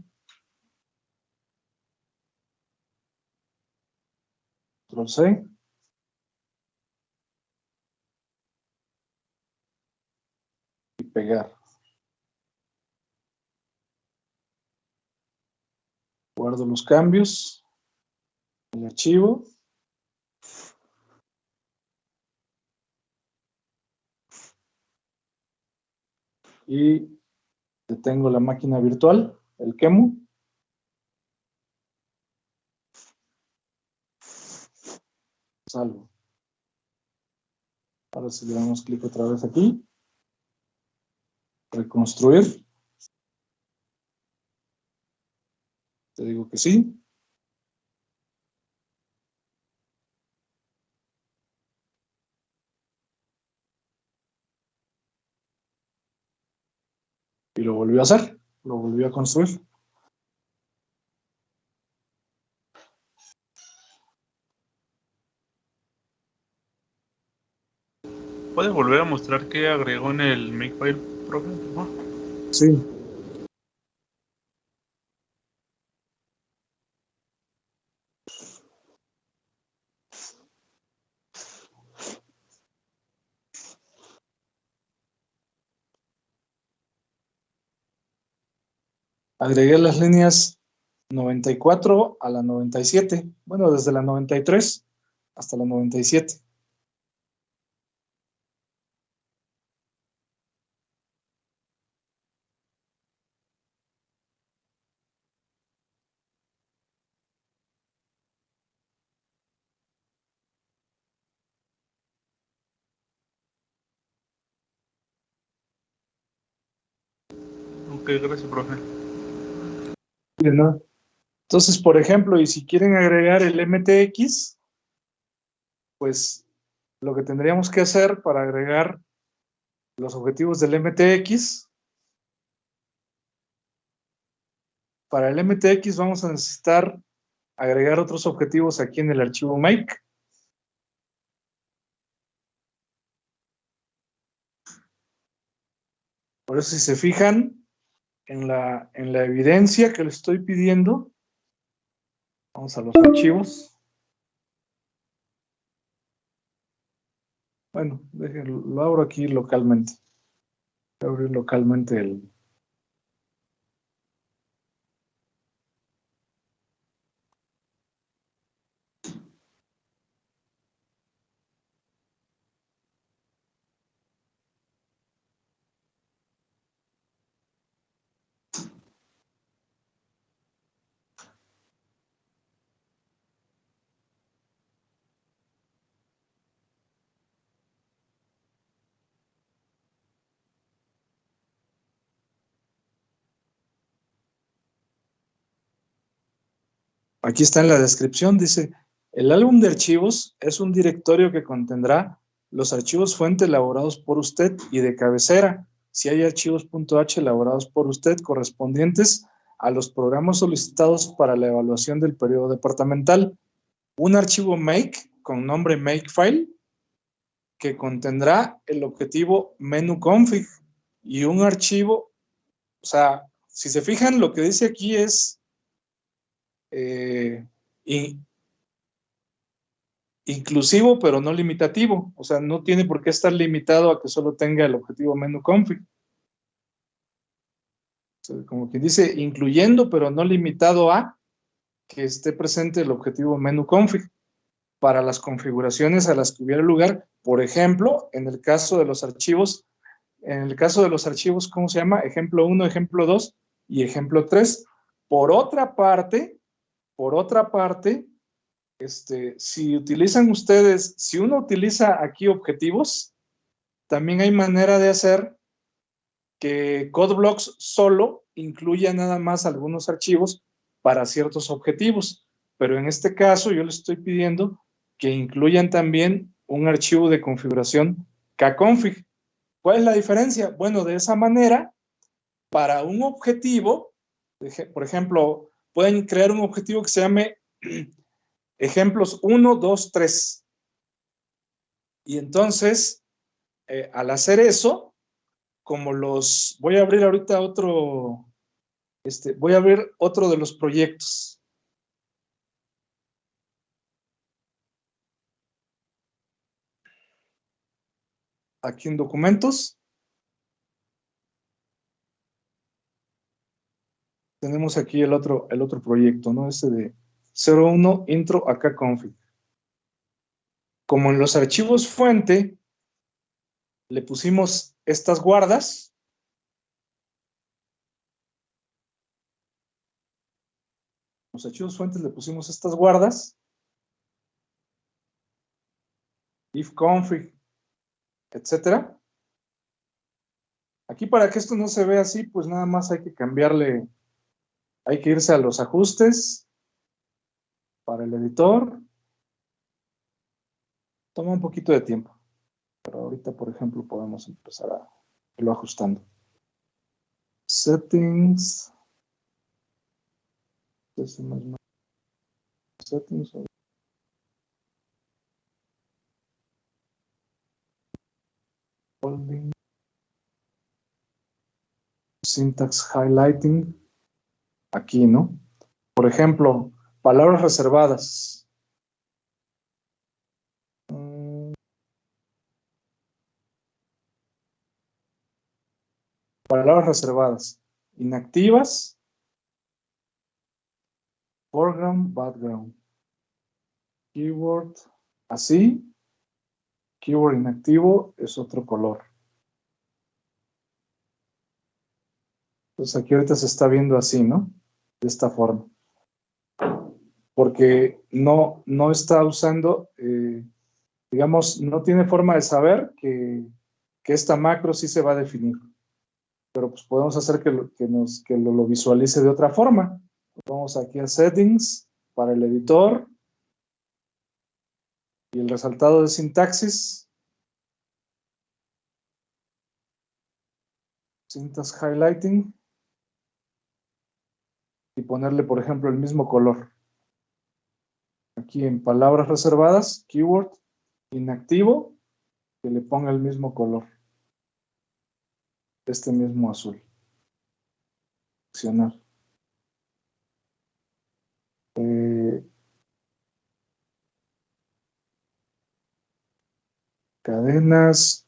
Control C. Y pegar. Guardo los cambios. El archivo. Y detengo la máquina virtual, el QEMU. Salvo. Ahora si le damos clic otra vez aquí. Reconstruir. Te digo que sí. lo volvió a hacer, lo volvió a construir. ¿Puede volver a mostrar qué agregó en el Makefile, profe? ¿No? Sí. Agregué las líneas 94 a la 97. Bueno, desde la 93 hasta la 97. Ok, gracias, profe. Bien, ¿no? Entonces, por ejemplo, y si quieren agregar el MTX, pues lo que tendríamos que hacer para agregar los objetivos del MTX, para el MTX vamos a necesitar agregar otros objetivos aquí en el archivo make. Por eso, si se fijan en la evidencia que le estoy pidiendo, vamos a los archivos. Bueno, déjenlo, lo abro aquí localmente. Voy a abrir localmente el... Aquí está en la descripción, dice, el álbum de archivos es un directorio que contendrá los archivos fuente elaborados por usted y de cabecera, si hay archivos .h elaborados por usted correspondientes a los programas solicitados para la evaluación del periodo departamental. Un archivo make con nombre makefile que contendrá el objetivo menu config y un archivo, o sea, si se fijan, lo que dice aquí es inclusivo, pero no limitativo. O sea, no tiene por qué estar limitado a que solo tenga el objetivo menu config. O sea, como quien dice, incluyendo, pero no limitado a que esté presente el objetivo menu config para las configuraciones a las que hubiera lugar. Por ejemplo, en el caso de los archivos, ¿cómo se llama? Ejemplo 1, ejemplo 2 y ejemplo 3. Por otra parte, si uno utiliza aquí objetivos, también hay manera de hacer que CodeBlocks solo incluya nada más algunos archivos para ciertos objetivos, pero en este caso yo le estoy pidiendo que incluyan también un archivo de configuración kconfig. ¿Cuál es la diferencia? Bueno, de esa manera, para un objetivo, por ejemplo, pueden crear un objetivo que se llame ejemplos 1, 2, 3. Y entonces, al hacer eso, como voy a abrir ahorita voy a abrir otro de los proyectos. Aquí en documentos. Tenemos aquí el otro proyecto, ¿no? Este de 01 intro acá config. Como en los archivos fuente le pusimos estas guardas, los archivos fuentes le pusimos estas guardas, if config, etcétera. Aquí, para que esto no se vea así, pues nada más hay que cambiarle, hay que irse a los ajustes para el editor. Toma un poquito de tiempo, pero ahorita, por ejemplo, podemos empezar a irlo ajustando. settings, settings, holding, syntax highlighting, aquí, ¿no? Por ejemplo, palabras reservadas. Palabras reservadas. Inactivas. Foreground, background. Keyword, así. Keyword inactivo es otro color. Entonces aquí ahorita se está viendo así, ¿no? De esta forma. Porque no está usando, digamos, no tiene forma de saber que esta macro sí se va a definir. Pero pues podemos hacer que lo visualice de otra forma. Vamos aquí a Settings, para el editor. Y el resaltado de sintaxis. Syntax highlighting. Y ponerle, por ejemplo, el mismo color. Aquí en palabras reservadas, keyword inactivo, que le ponga el mismo color. Este mismo azul. Accionar. Cadenas.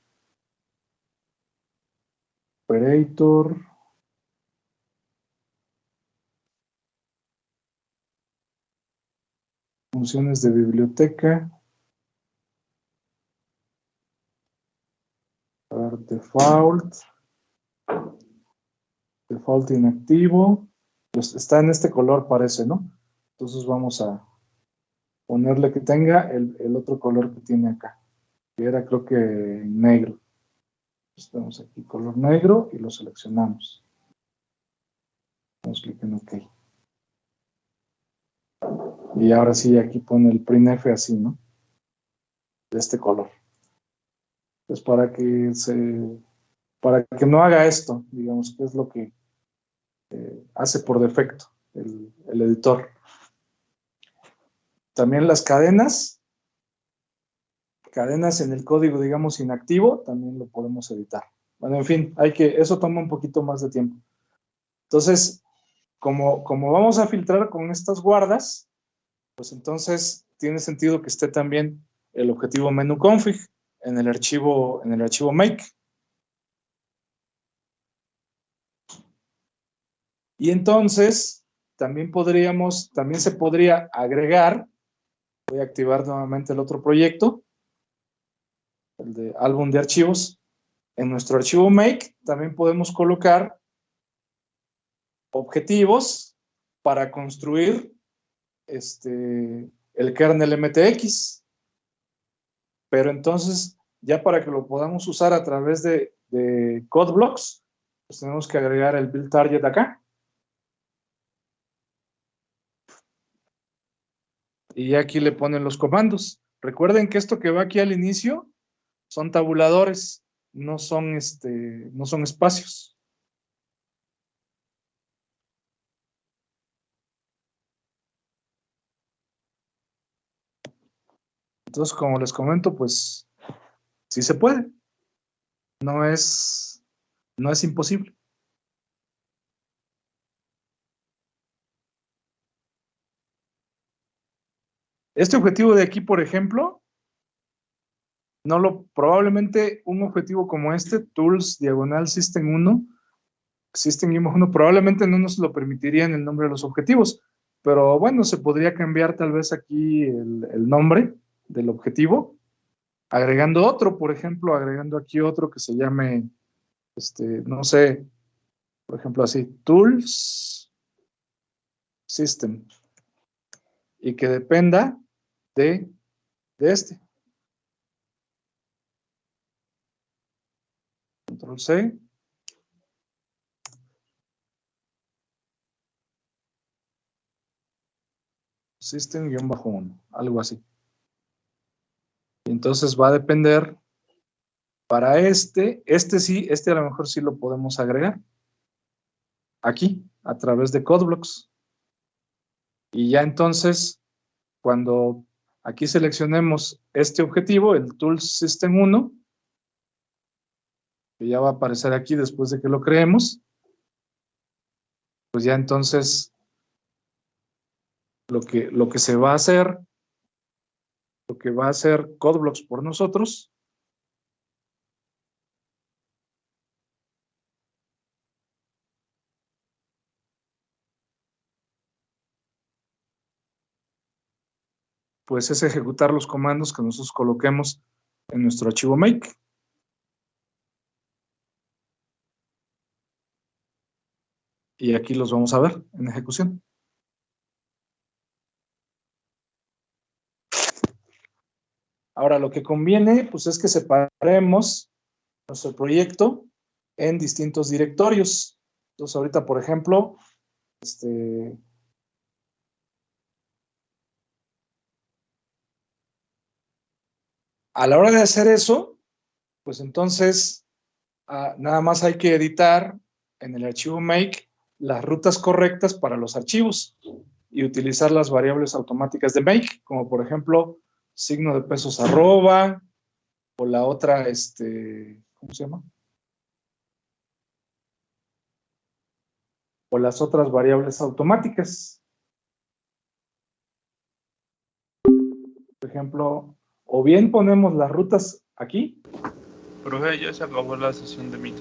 Operator. Funciones de biblioteca. Default. Default inactivo. Pues está en este color, parece, ¿no? Entonces vamos a ponerle que tenga el otro color que tiene acá. Que era, creo que negro. Estamos aquí, color negro, y lo seleccionamos. Damos clic en OK. Y ahora sí, aquí pone el printf así, ¿no? De este color. Pues para que no haga esto, digamos, que es lo que hace por defecto el editor. También las cadenas en el código, digamos, inactivo, también lo podemos editar. Bueno, en fin, eso toma un poquito más de tiempo. Entonces, como vamos a filtrar con estas guardas, pues entonces tiene sentido que esté también el objetivo menu config en el archivo make. Y entonces también se podría agregar, voy a activar nuevamente el otro proyecto, el de álbum de archivos. En nuestro archivo make también podemos colocar objetivos para construir el kernel MTX. Pero entonces, ya para que lo podamos usar a través de CodeBlocks, pues tenemos que agregar el build target acá. Y aquí le ponen los comandos. Recuerden que esto que va aquí al inicio son tabuladores, no son espacios. Entonces, como les comento, pues sí se puede. No es imposible. Este objetivo de aquí, por ejemplo, probablemente un objetivo como este, Tools, diagonal System 1, System IMO 1, probablemente no nos lo permitiría en el nombre de los objetivos, pero bueno, se podría cambiar tal vez aquí el nombre del objetivo, agregando otro, por ejemplo, agregando aquí otro que se llame, no sé, por ejemplo así, Tools System, y que dependa de este. Control C. System-1, algo así. Y entonces va a depender para este sí, a lo mejor sí lo podemos agregar. aquí, a través de CodeBlocks. Y ya entonces, cuando aquí seleccionemos este objetivo, el Tools System 1, que ya va a aparecer aquí después de que lo creemos, pues ya entonces lo que se va a hacer, lo que va a hacer CodeBlocks por nosotros, pues es ejecutar los comandos que nosotros coloquemos en nuestro archivo make. Y aquí los vamos a ver en ejecución. Ahora, lo que conviene, pues es que separemos nuestro proyecto en distintos directorios. Entonces, ahorita, por ejemplo, a la hora de hacer eso, pues entonces, nada más hay que editar en el archivo make las rutas correctas para los archivos y utilizar las variables automáticas de make, como por ejemplo, signo de pesos arroba, o la otra, ¿cómo se llama? O las otras variables automáticas. Por ejemplo, o bien ponemos las rutas aquí. Profe, ya se acabó la sesión de Meet.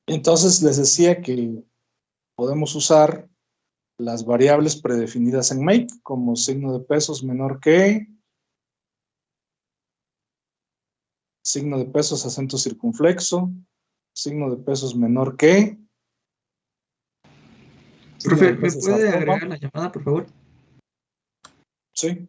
Entonces les decía que podemos usar las variables predefinidas en make, como signo de pesos menor que, signo de pesos, acento circunflexo, signo de pesos menor que. signo Profe, de ¿me pesos puede arroba. agregar la llamada, por favor? Sí.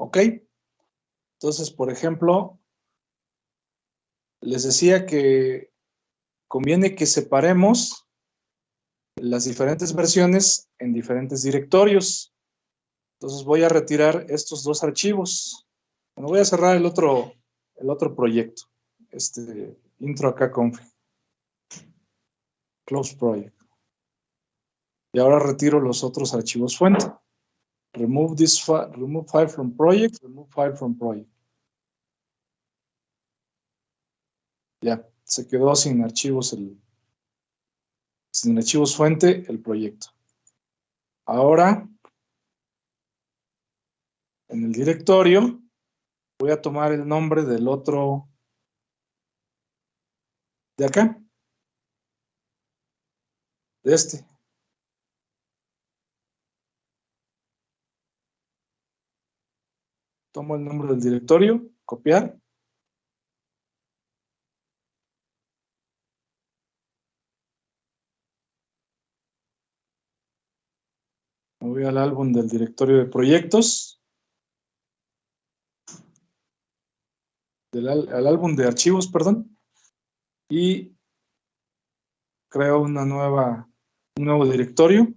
Ok. Entonces, por ejemplo, les decía que conviene que separemos las diferentes versiones en diferentes directorios. Entonces voy a retirar estos dos archivos. Bueno, voy a cerrar el otro proyecto. Intro acá config. Close project. Y ahora retiro los otros archivos fuente. Remove file from project, remove file from project. Ya, se quedó sin archivos fuente el proyecto. Ahora, en el directorio, voy a tomar el nombre del otro de acá, de este. Tomo el nombre del directorio, copiar. Me voy al álbum del directorio de proyectos. Al álbum de archivos, perdón. Y creo un nuevo directorio.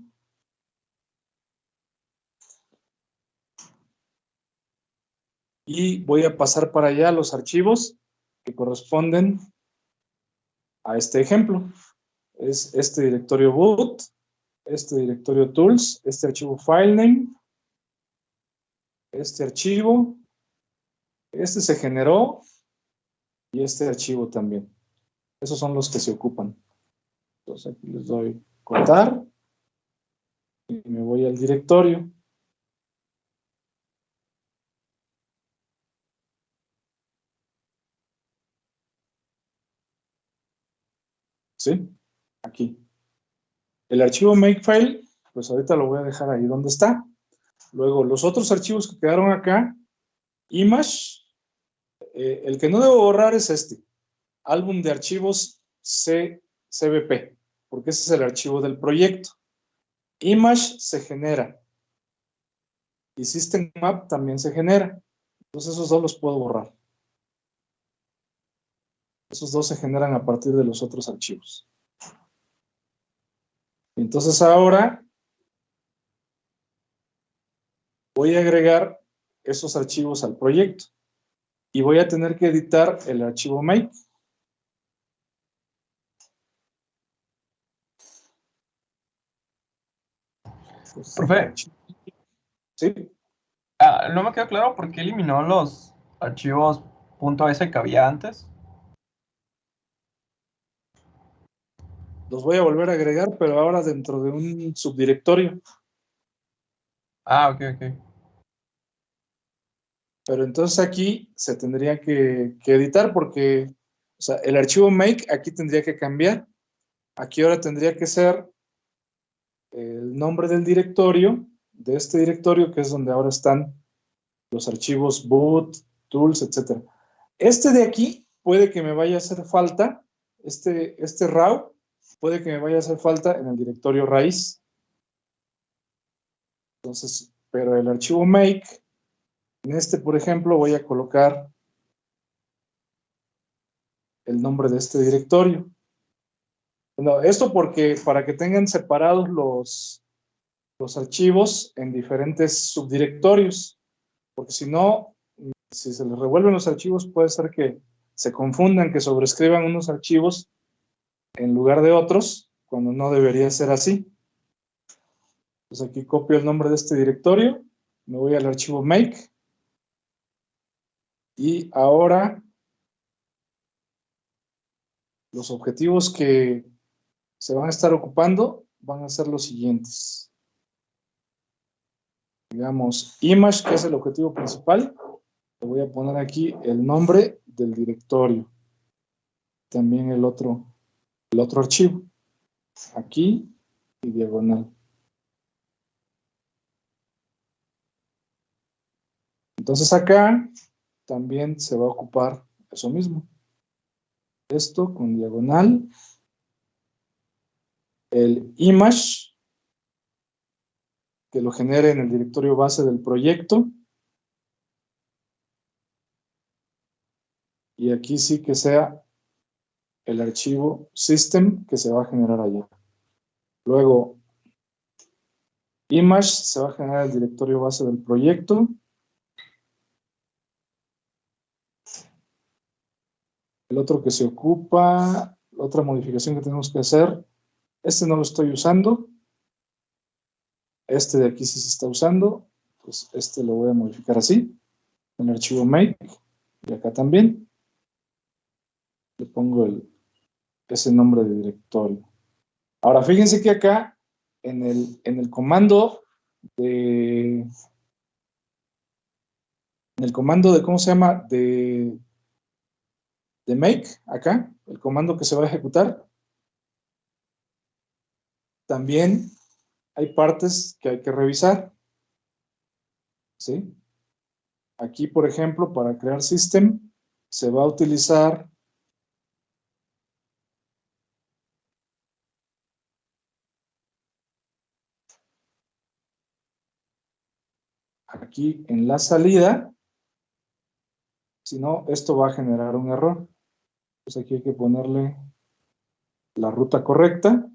Y voy a pasar para allá los archivos que corresponden a este ejemplo. Es este directorio boot, este directorio tools, este archivo filename, este archivo, este se generó y este archivo también. Esos son los que se ocupan. Entonces aquí les doy cortar y me voy al directorio. ¿Sí? Aquí. El archivo makefile, pues ahorita lo voy a dejar ahí donde está. Luego, los otros archivos que quedaron acá, image, el que no debo borrar es este, álbum de archivos CBP, porque ese es el archivo del proyecto. Image se genera y System Map también se genera. Entonces esos dos los puedo borrar. Esos dos se generan a partir de los otros archivos. Entonces ahora voy a agregar esos archivos al proyecto y voy a tener que editar el archivo make. Profe, ¿sí? no me quedó claro por qué eliminó los archivos .s que había antes. Los voy a volver a agregar, pero ahora dentro de un subdirectorio. Ok. Pero entonces aquí se tendría que editar porque, o sea, el archivo make aquí tendría que cambiar. Aquí ahora tendría que ser el nombre del directorio, de este directorio, que es donde ahora están los archivos boot, tools, etc. Este de aquí puede que me vaya a hacer falta, este raw, puede que me vaya a hacer falta en el directorio raíz. Entonces, pero el archivo make, en este, por ejemplo, voy a colocar el nombre de este directorio. No, esto porque para que tengan separados los archivos en diferentes subdirectorios. porque si no, si se les revuelven los archivos, puede ser que se confundan, que sobrescriban unos archivos en lugar de otros, cuando no debería ser así. Entonces aquí copio el nombre de este directorio, me voy al archivo make, y ahora los objetivos que se van a estar ocupando van a ser los siguientes. Digamos, image, que es el objetivo principal, le voy a poner aquí el nombre del directorio. También el otro archivo. Aquí y diagonal. Entonces acá también se va a ocupar eso mismo. Esto con diagonal. El image, que lo genere en el directorio base del proyecto. Y aquí sí que sea el archivo system que se va a generar allá. Luego, image se va a generar el directorio base del proyecto. El otro que se ocupa, la otra modificación que tenemos que hacer, este no lo estoy usando. Este de aquí sí se está usando. Pues este lo voy a modificar así. En el archivo make. Y acá también. Le pongo ese nombre de directorio. Ahora fíjense que acá en el comando de ¿cómo se llama? De make, acá, el comando que se va a ejecutar, también hay partes que hay que revisar, ¿sí? Aquí, por ejemplo, para crear system, se va a utilizar aquí en la salida, si no, esto va a generar un error. Pues aquí hay que ponerle la ruta correcta.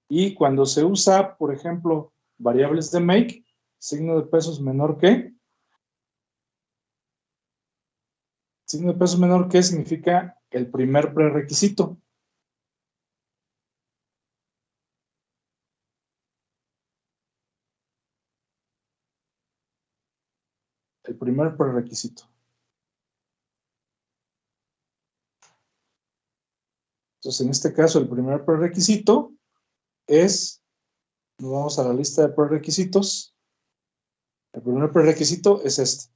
Y cuando se usa, por ejemplo, variables de make, signo de pesos menor que. Signo de pesos menor que significa el primer prerequisito. El primer prerequisito. Entonces, en este caso, el primer prerequisito es, nos vamos a la lista de prerequisitos. El primer prerequisito es este,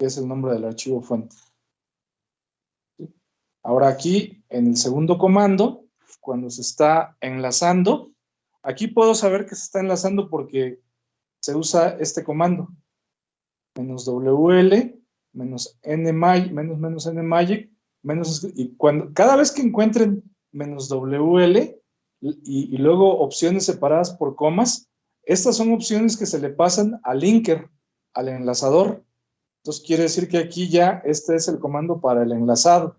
que es el nombre del archivo fuente. ¿Sí? Ahora aquí, en el segundo comando, cuando se está enlazando, aquí puedo saber que se está enlazando porque se usa este comando. -wl, -nmagic, -nmagic, y cada vez que encuentren -wl y luego opciones separadas por comas, estas son opciones que se le pasan al linker, al enlazador. Entonces quiere decir que aquí ya este es el comando para el enlazado.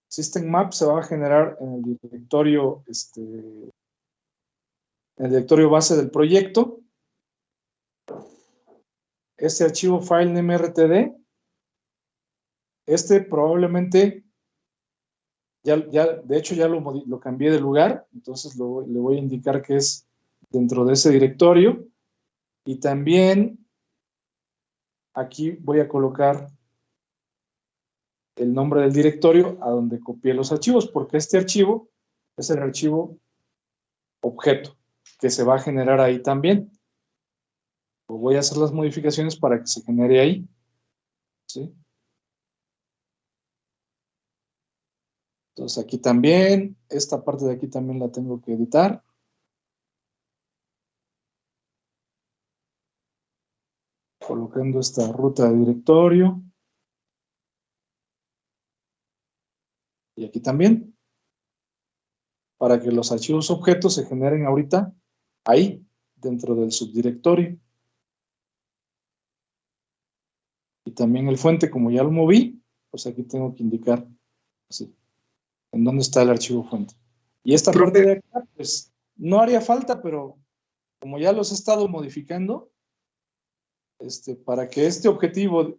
System map se va a generar en el directorio base del proyecto. Este archivo FileNameRTD, probablemente, de hecho ya lo cambié de lugar, entonces le voy a indicar que es dentro de ese directorio. Y también aquí voy a colocar el nombre del directorio a donde copié los archivos, porque este archivo es el archivo objeto que se va a generar ahí también. Voy a hacer las modificaciones para que se genere ahí. ¿Sí? Entonces aquí también, esta parte de aquí también la tengo que editar. Colocando esta ruta de directorio. Y aquí también. Para que los archivos objetos se generen ahorita ahí, dentro del subdirectorio. Y también el fuente, como ya lo moví, pues aquí tengo que indicar así, en dónde está el archivo fuente. Y esta parte de acá, pues no haría falta, pero como ya los he estado modificando, para que este objetivo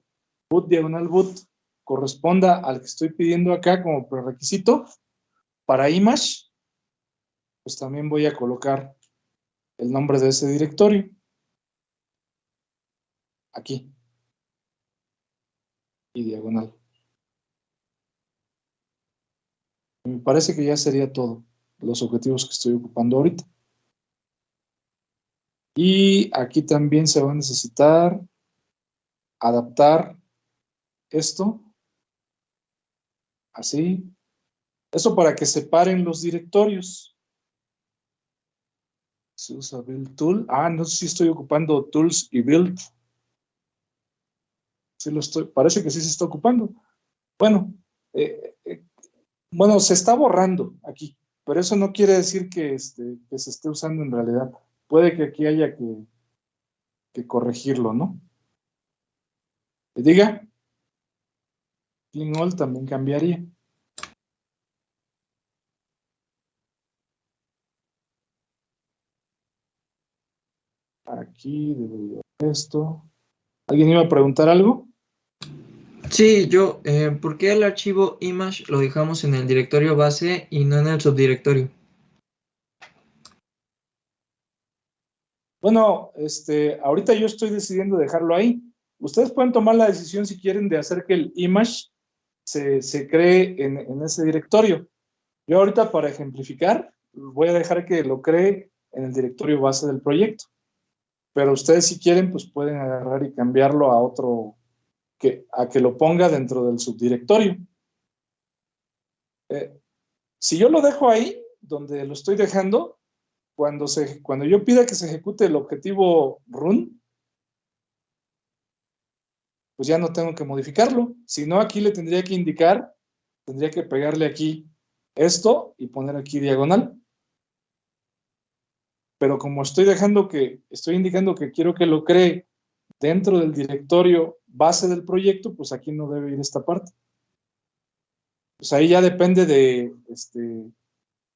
boot diagonal boot corresponda al que estoy pidiendo acá como prerequisito para image, pues también voy a colocar el nombre de ese directorio aquí y diagonal. Me parece que ya sería todo los objetivos que estoy ocupando ahorita. Y aquí también se va a necesitar adaptar esto así. Eso para que separen los directorios. Se usa Build Tool. Ah, no sé si estoy ocupando Tools y Build. Sí lo estoy, parece que sí se está ocupando. Bueno, bueno, se está borrando aquí, pero eso no quiere decir que se esté usando en realidad. Puede que aquí haya que corregirlo, ¿no? Que diga, Clean All también cambiaría. Aquí debería esto. ¿Alguien iba a preguntar algo? Sí, yo, ¿por qué el archivo image lo dejamos en el directorio base y no en el subdirectorio? Bueno, ahorita yo estoy decidiendo dejarlo ahí. Ustedes pueden tomar la decisión si quieren de hacer que el image se cree en ese directorio. Yo ahorita para ejemplificar voy a dejar que lo cree en el directorio base del proyecto. Pero ustedes si quieren pues pueden agarrar y cambiarlo a otro, a que lo ponga dentro del subdirectorio. Si yo lo dejo ahí, donde lo estoy dejando, cuando yo pida que se ejecute el objetivo run, pues ya no tengo que modificarlo. Si no, aquí le tendría que indicar, tendría que pegarle aquí esto y poner aquí diagonal. Pero como estoy indicando que quiero que lo cree dentro del directorio base del proyecto, pues aquí no debe ir esta parte. Pues ahí ya depende de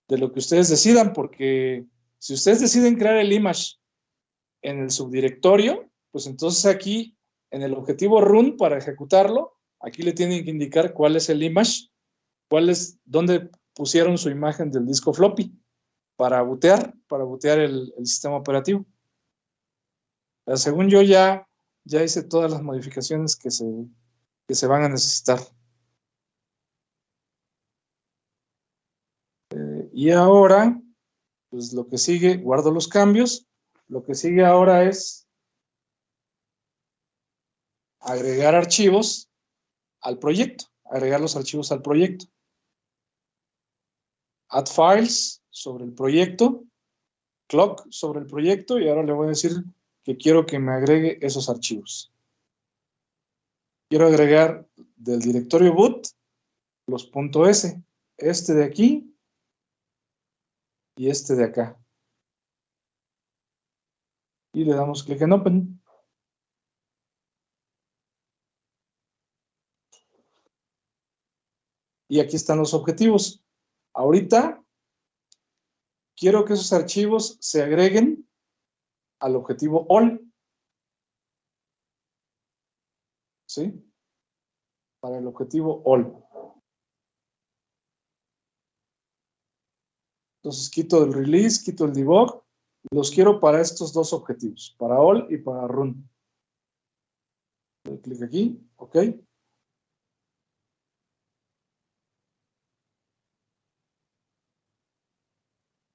lo que ustedes decidan, porque si ustedes deciden crear el image en el subdirectorio, pues entonces aquí en el objetivo run para ejecutarlo, aquí le tienen que indicar cuál es el image, dónde pusieron su imagen del disco floppy para bootear el sistema operativo. Pero según yo ya hice todas las modificaciones que se van a necesitar. Y ahora, pues lo que sigue, guardo los cambios. Lo que sigue ahora es agregar archivos al proyecto, agregar los archivos al proyecto. Add files sobre el proyecto, clock sobre el proyecto, y ahora le voy a decir que quiero que me agregue esos archivos. Quiero agregar del directorio boot los .s, este de aquí y este de acá. Y le damos clic en Open. Y aquí están los objetivos. Ahorita quiero que esos archivos se agreguen al objetivo all. ¿Sí? Para el objetivo all. Entonces quito el release, quito el debug. Los quiero para estos dos objetivos, para all y para run. Doy clic aquí, ok.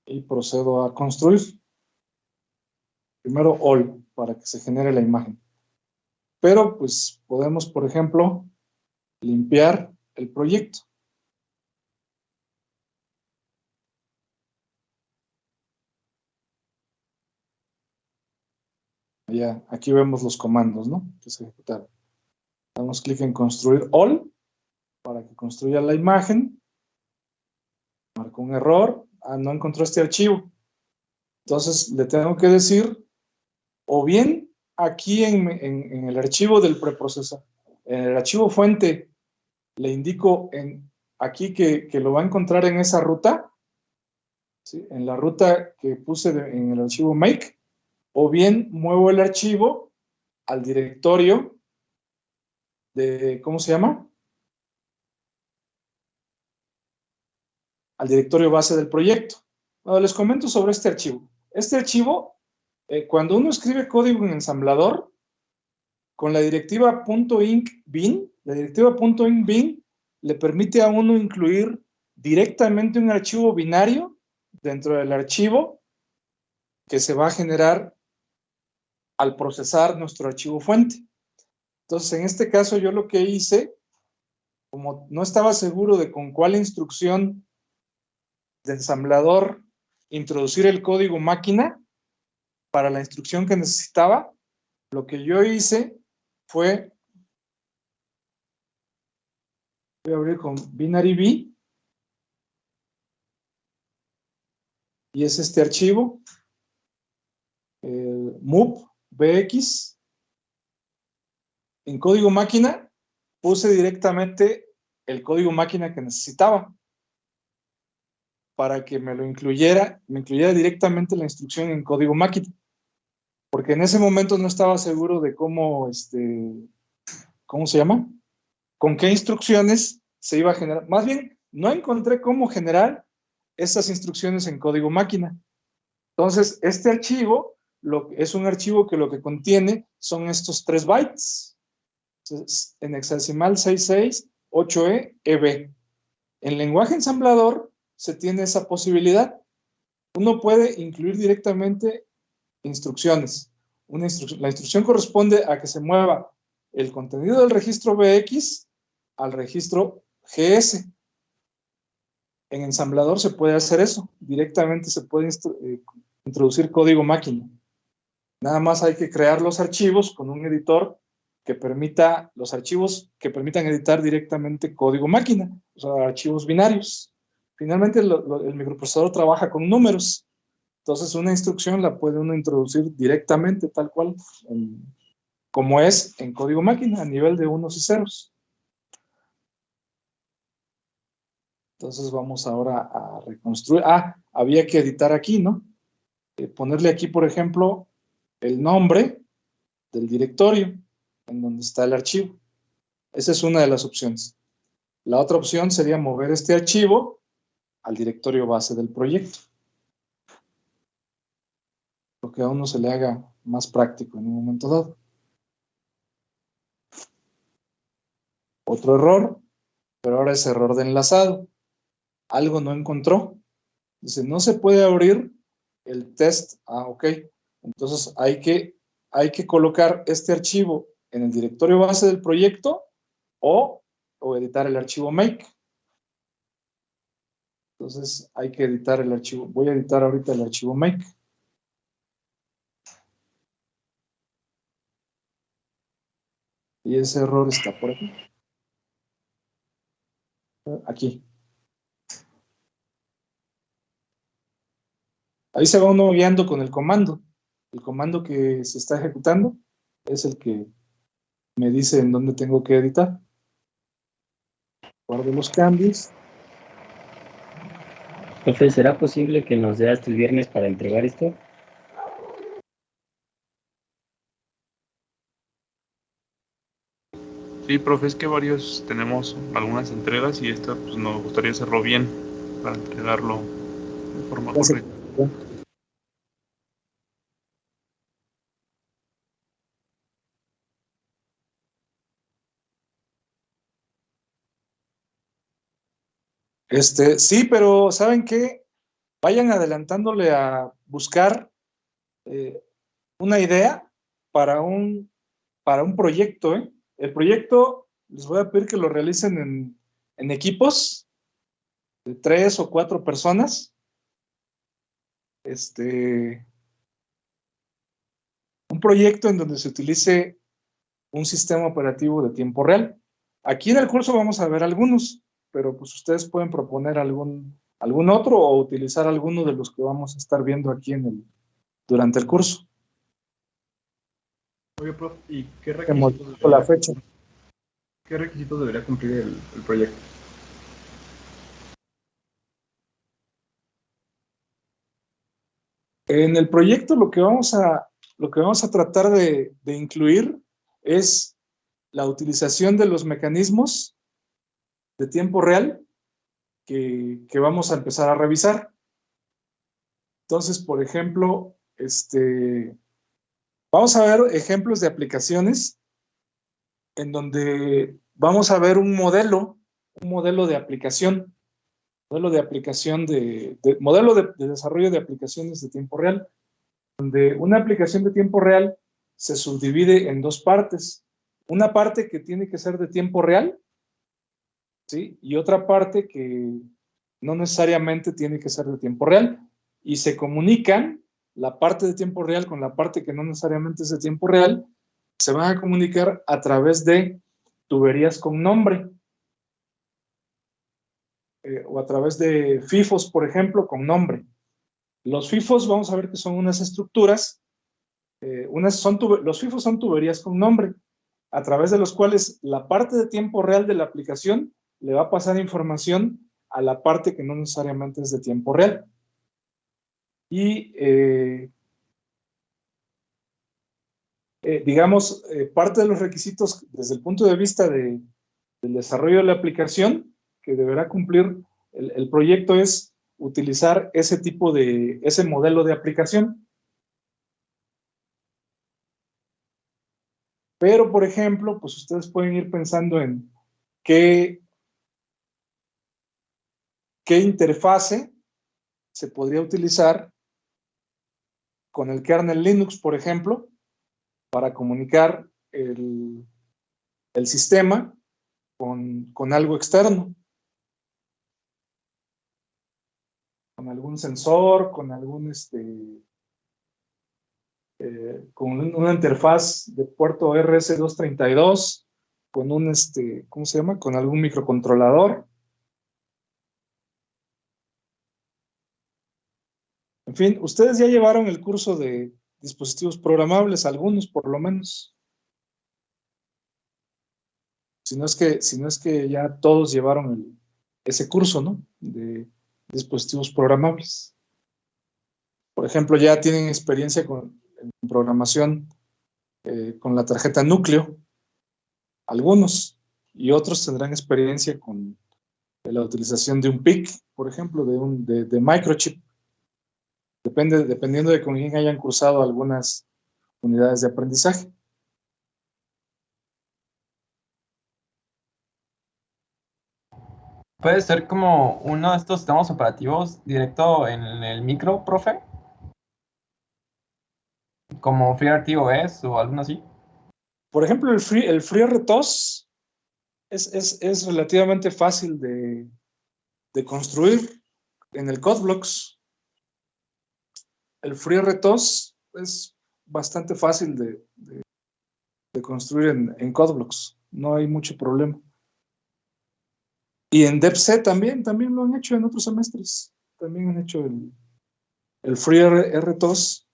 Y procedo a construir. Primero all, para que se genere la imagen. Pero pues podemos, por ejemplo, limpiar el proyecto. Ya, aquí vemos los comandos, ¿no? Que se ejecutaron. Damos clic en construir all para que construya la imagen. Marco un error. Ah, no encontró este archivo. Entonces le tengo que decir, o bien aquí en el archivo del preprocesador, en el archivo fuente, le indico aquí que lo va a encontrar en esa ruta, ¿sí? En la ruta que puse en el archivo make, o bien muevo el archivo al directorio de, ¿cómo se llama? Al directorio base del proyecto. Bueno, les comento sobre este archivo. Este archivo, cuando uno escribe código en ensamblador, con la directiva .inc.bin, la directiva .inc.bin le permite a uno incluir directamente un archivo binario dentro del archivo que se va a generar al procesar nuestro archivo fuente. Entonces, en este caso, yo lo que hice, como no estaba seguro de con cuál instrucción de ensamblador introducir el código máquina para la instrucción que necesitaba, lo que yo hice fue, voy a abrir con binary b, y es este archivo, move bx. En código máquina puse directamente el código máquina que necesitaba para que me incluyera directamente la instrucción en código máquina, porque en ese momento no estaba seguro de cómo, ¿cómo se llama? Con qué instrucciones se iba a generar. Más bien, no encontré cómo generar esas instrucciones en código máquina. Entonces, este archivo es un archivo que lo que contiene son estos 3 bytes. Entonces, en hexadecimal 668E EB. En lenguaje ensamblador se tiene esa posibilidad. Uno puede incluir directamente instrucciones. La instrucción corresponde a que se mueva el contenido del registro BX al registro GS. En ensamblador se puede hacer eso. Directamente se puede introducir código máquina. Nada más hay que crear los archivos con un editor que permita, los archivos que permitan editar directamente código máquina, o sea, archivos binarios. Finalmente, el microprocesador trabaja con números. Entonces, una instrucción la puede uno introducir directamente, tal cual, como es en código máquina, a nivel de unos y ceros. Entonces, vamos ahora a reconstruir. Había que editar aquí, ¿no? Ponerle aquí, por ejemplo, el nombre del directorio en donde está el archivo. Esa es una de las opciones. La otra opción sería mover este archivo al directorio base del proyecto. Lo que a uno se le haga más práctico en un momento dado. Otro error, pero ahora es error de enlazado. Algo no encontró. Dice, no se puede abrir el test. Ok. Entonces hay que colocar este archivo en el directorio base del proyecto o editar el archivo make. Entonces hay que editar el archivo. Voy a editar ahorita el archivo make. Y ese error está por aquí. Aquí. Ahí se va uno guiando con el comando. El comando que se está ejecutando es el que me dice en dónde tengo que editar. Guardo los cambios. Profe, ¿será posible que nos dé hasta el viernes para entregar esto? Sí, profe, es que varios tenemos algunas entregas y esta pues nos gustaría hacerlo bien para entregarlo de forma correcta. Sí, pero ¿saben qué? Vayan adelantándole a buscar una idea para un proyecto. El proyecto les voy a pedir que lo realicen en equipos de 3 o 4 personas. Un proyecto en donde se utilice un sistema operativo de tiempo real. Aquí en el curso vamos a ver algunos, pero pues ustedes pueden proponer algún otro o utilizar alguno de los que vamos a estar viendo aquí durante el curso. Oye, prof, ¿y qué requisitos debería cumplir el proyecto? En el proyecto lo que vamos a lo que vamos a tratar de incluir es la utilización de los mecanismos de tiempo real que vamos a empezar a revisar. Entonces, por ejemplo, vamos a ver ejemplos de aplicaciones en donde vamos a ver un modelo de aplicación, modelo de desarrollo de aplicaciones de tiempo real, donde una aplicación de tiempo real se subdivide en dos partes. Una parte que tiene que ser de tiempo real, ¿sí? Y otra parte que no necesariamente tiene que ser de tiempo real. Y se comunican la parte de tiempo real con la parte que no necesariamente es de tiempo real, se van a comunicar a través de tuberías con nombre. O a través de FIFOs, por ejemplo, con nombre. Los FIFOs vamos a ver que son unas estructuras, los FIFOs son tuberías con nombre, a través de los cuales la parte de tiempo real de la aplicación le va a pasar información a la parte que no necesariamente es de tiempo real. Y digamos, parte de los requisitos desde el punto de vista del desarrollo de la aplicación que deberá cumplir el proyecto es utilizar ese modelo de aplicación. Pero, por ejemplo, pues ustedes pueden ir pensando en qué interfase se podría utilizar con el kernel Linux, por ejemplo, para comunicar el sistema con algo externo. Con algún sensor, con algún con una interfaz de puerto RS232, con un ¿cómo se llama? Con algún microcontrolador. En fin, ustedes ya llevaron el curso de dispositivos programables, algunos por lo menos. Si no es que ya todos llevaron ese curso, ¿no? De dispositivos programables. Por ejemplo, ya tienen experiencia en programación con la tarjeta núcleo, algunos, y otros tendrán experiencia con la utilización de un PIC, por ejemplo, de microchip. Dependiendo de con quién hayan cursado algunas unidades de aprendizaje. ¿Puede ser como uno de estos sistemas operativos directo en el micro, profe? Como FreeRTOS o algo así. Por ejemplo, el FreeRTOS es relativamente fácil de construir en el CodeBlocks. El FreeRTOS es bastante fácil de construir en CodeBlocks. No hay mucho problema. Y en DepC también lo han hecho en otros semestres. También han hecho el FreeRTOS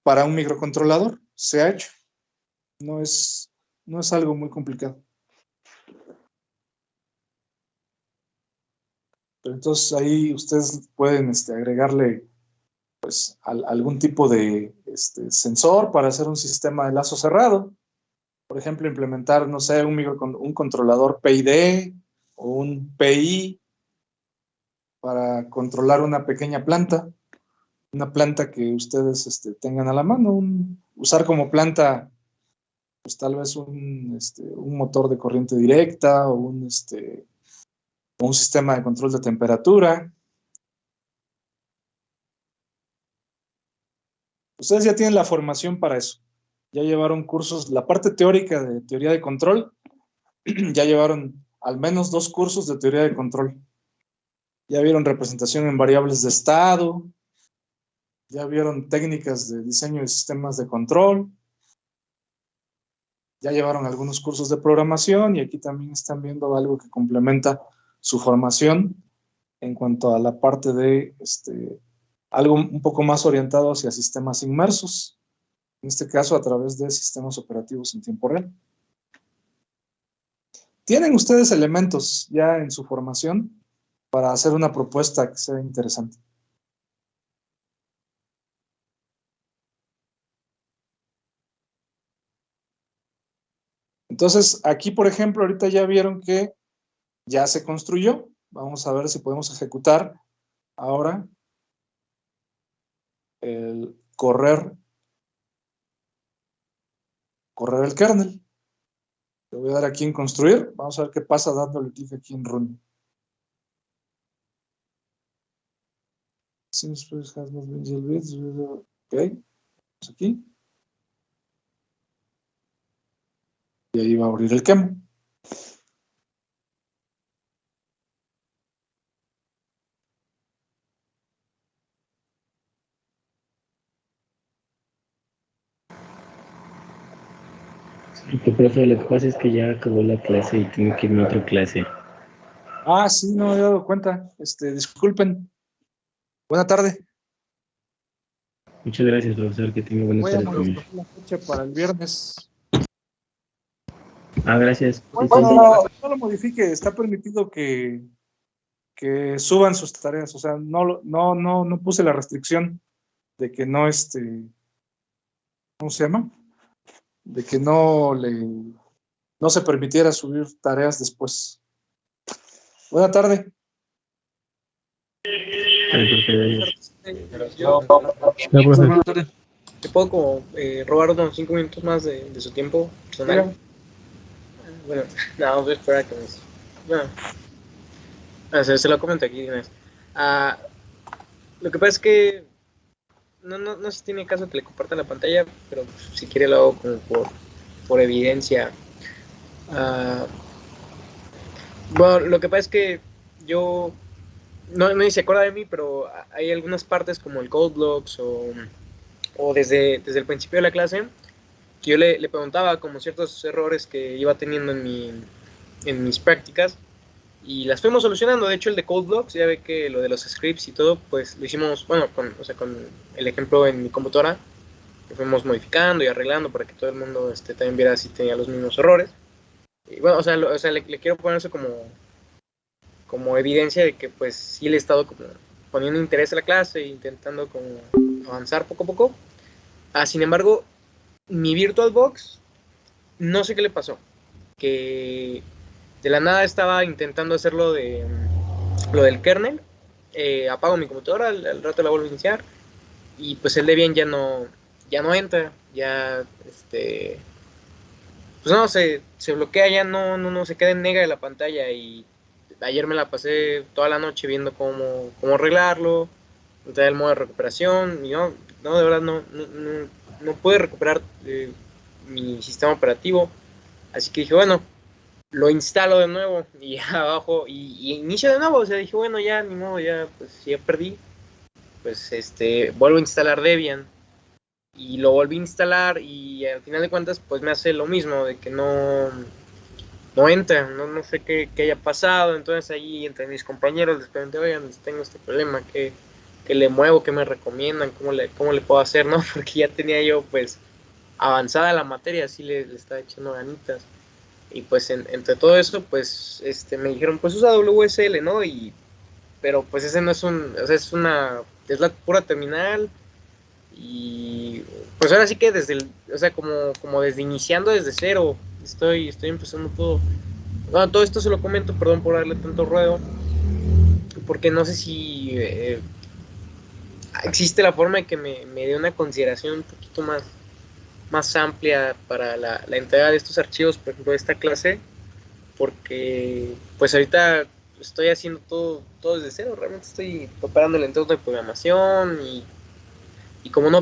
para un microcontrolador. Se ha hecho. No es algo muy complicado. Pero entonces ahí ustedes pueden agregarle pues algún tipo de sensor para hacer un sistema de lazo cerrado. Por ejemplo, implementar, no sé, un controlador PID o un PI para controlar una pequeña planta. Una planta que ustedes tengan a la mano. Usar como planta, pues tal vez un motor de corriente directa o un sistema de control de temperatura. Ustedes ya tienen la formación para eso. Ya llevaron cursos, la parte teórica de teoría de control, ya llevaron al menos 2 cursos de teoría de control. Ya vieron representación en variables de estado, ya vieron técnicas de diseño de sistemas de control, ya llevaron algunos cursos de programación y aquí también están viendo algo que complementa su formación en cuanto a la parte de algo un poco más orientado hacia sistemas inmersos, en este caso a través de sistemas operativos en tiempo real. ¿Tienen ustedes elementos ya en su formación para hacer una propuesta que sea interesante? Entonces, aquí, por ejemplo, ahorita ya vieron que ya se construyó. Vamos a ver si podemos ejecutar ahora el correr el kernel. Le voy a dar aquí en construir. Vamos a ver qué pasa dándole clic aquí en run. Ok, vamos aquí. Y ahí va a abrir el QEMU. Profe, lo que pasa es que ya acabó la clase y tengo que irme a otra clase. Ah, sí, no me había dado cuenta. Disculpen. Buena tarde. Muchas gracias, profesor, que tenga buenas Voy a tardes también. modificar la fecha para el viernes. Gracias. Sí, sí. Bueno, no lo modifique, está permitido que suban sus tareas. O sea, no puse la restricción de que no ¿cómo se llama? De que no se permitiera subir tareas después. Buena tarde. Buenas tardes. ¿Te puedo como, robar unos 5 minutos más de su tiempo personal? Bueno, no, voy a esperar a que me... Bueno, se lo comento aquí, Inés. Lo que pasa es que no sé si tiene caso que le comparta la pantalla, pero si quiere lo hago como por evidencia. Bueno, lo que pasa es que yo no sé si se acuerda de mí, pero hay algunas partes como el Code Blocks o desde el principio de la clase que yo le preguntaba como ciertos errores que iba teniendo en mis prácticas y las fuimos solucionando. De hecho, el de Code Blocks, ya ve que lo de los scripts y todo, pues lo hicimos, bueno, con el ejemplo en mi computadora, lo fuimos modificando y arreglando para que todo el mundo también viera si tenía los mismos errores. Y bueno, le quiero poner eso como evidencia de que pues sí le he estado como poniendo interés a la clase e intentando como avanzar poco a poco. Sin embargo, mi VirtualBox, no sé qué le pasó, que de la nada estaba intentando hacer lo del kernel, apago mi computadora, al rato la vuelvo a iniciar, y pues el Debian ya no entra, ya pues no, se bloquea, ya no se queda en negra de la pantalla, y ayer me la pasé toda la noche viendo cómo arreglarlo, entrar el modo de recuperación, y no, de verdad no pude recuperar mi sistema operativo, así que dije, bueno, lo instalo de nuevo, y abajo, y inicio de nuevo, o sea, dije, bueno, ya, ni modo, ya, pues, ya perdí, pues, vuelvo a instalar Debian, y lo volví a instalar, y al final de cuentas, pues, me hace lo mismo, de que no entra, no sé qué haya pasado. Entonces ahí entre mis compañeros les pregunté, oigan, tengo este problema, ¿qué le muevo? ¿Qué me recomiendan? ¿Cómo le puedo hacer? ¿No? Porque ya tenía yo pues avanzada la materia, así le estaba echando ganitas. Y pues entre todo eso, pues me dijeron, pues usa WSL, ¿no? Pero pues ese no es es la pura terminal. Y pues ahora sí que como desde iniciando desde cero, estoy empezando todo. Bueno, todo esto se lo comento, perdón por darle tanto ruedo, porque no sé si existe la forma de que me dé una consideración un poquito más amplia para la entrega de estos archivos, por ejemplo, de esta clase, porque pues ahorita estoy haciendo todo desde cero, realmente estoy preparando el entorno de programación y como no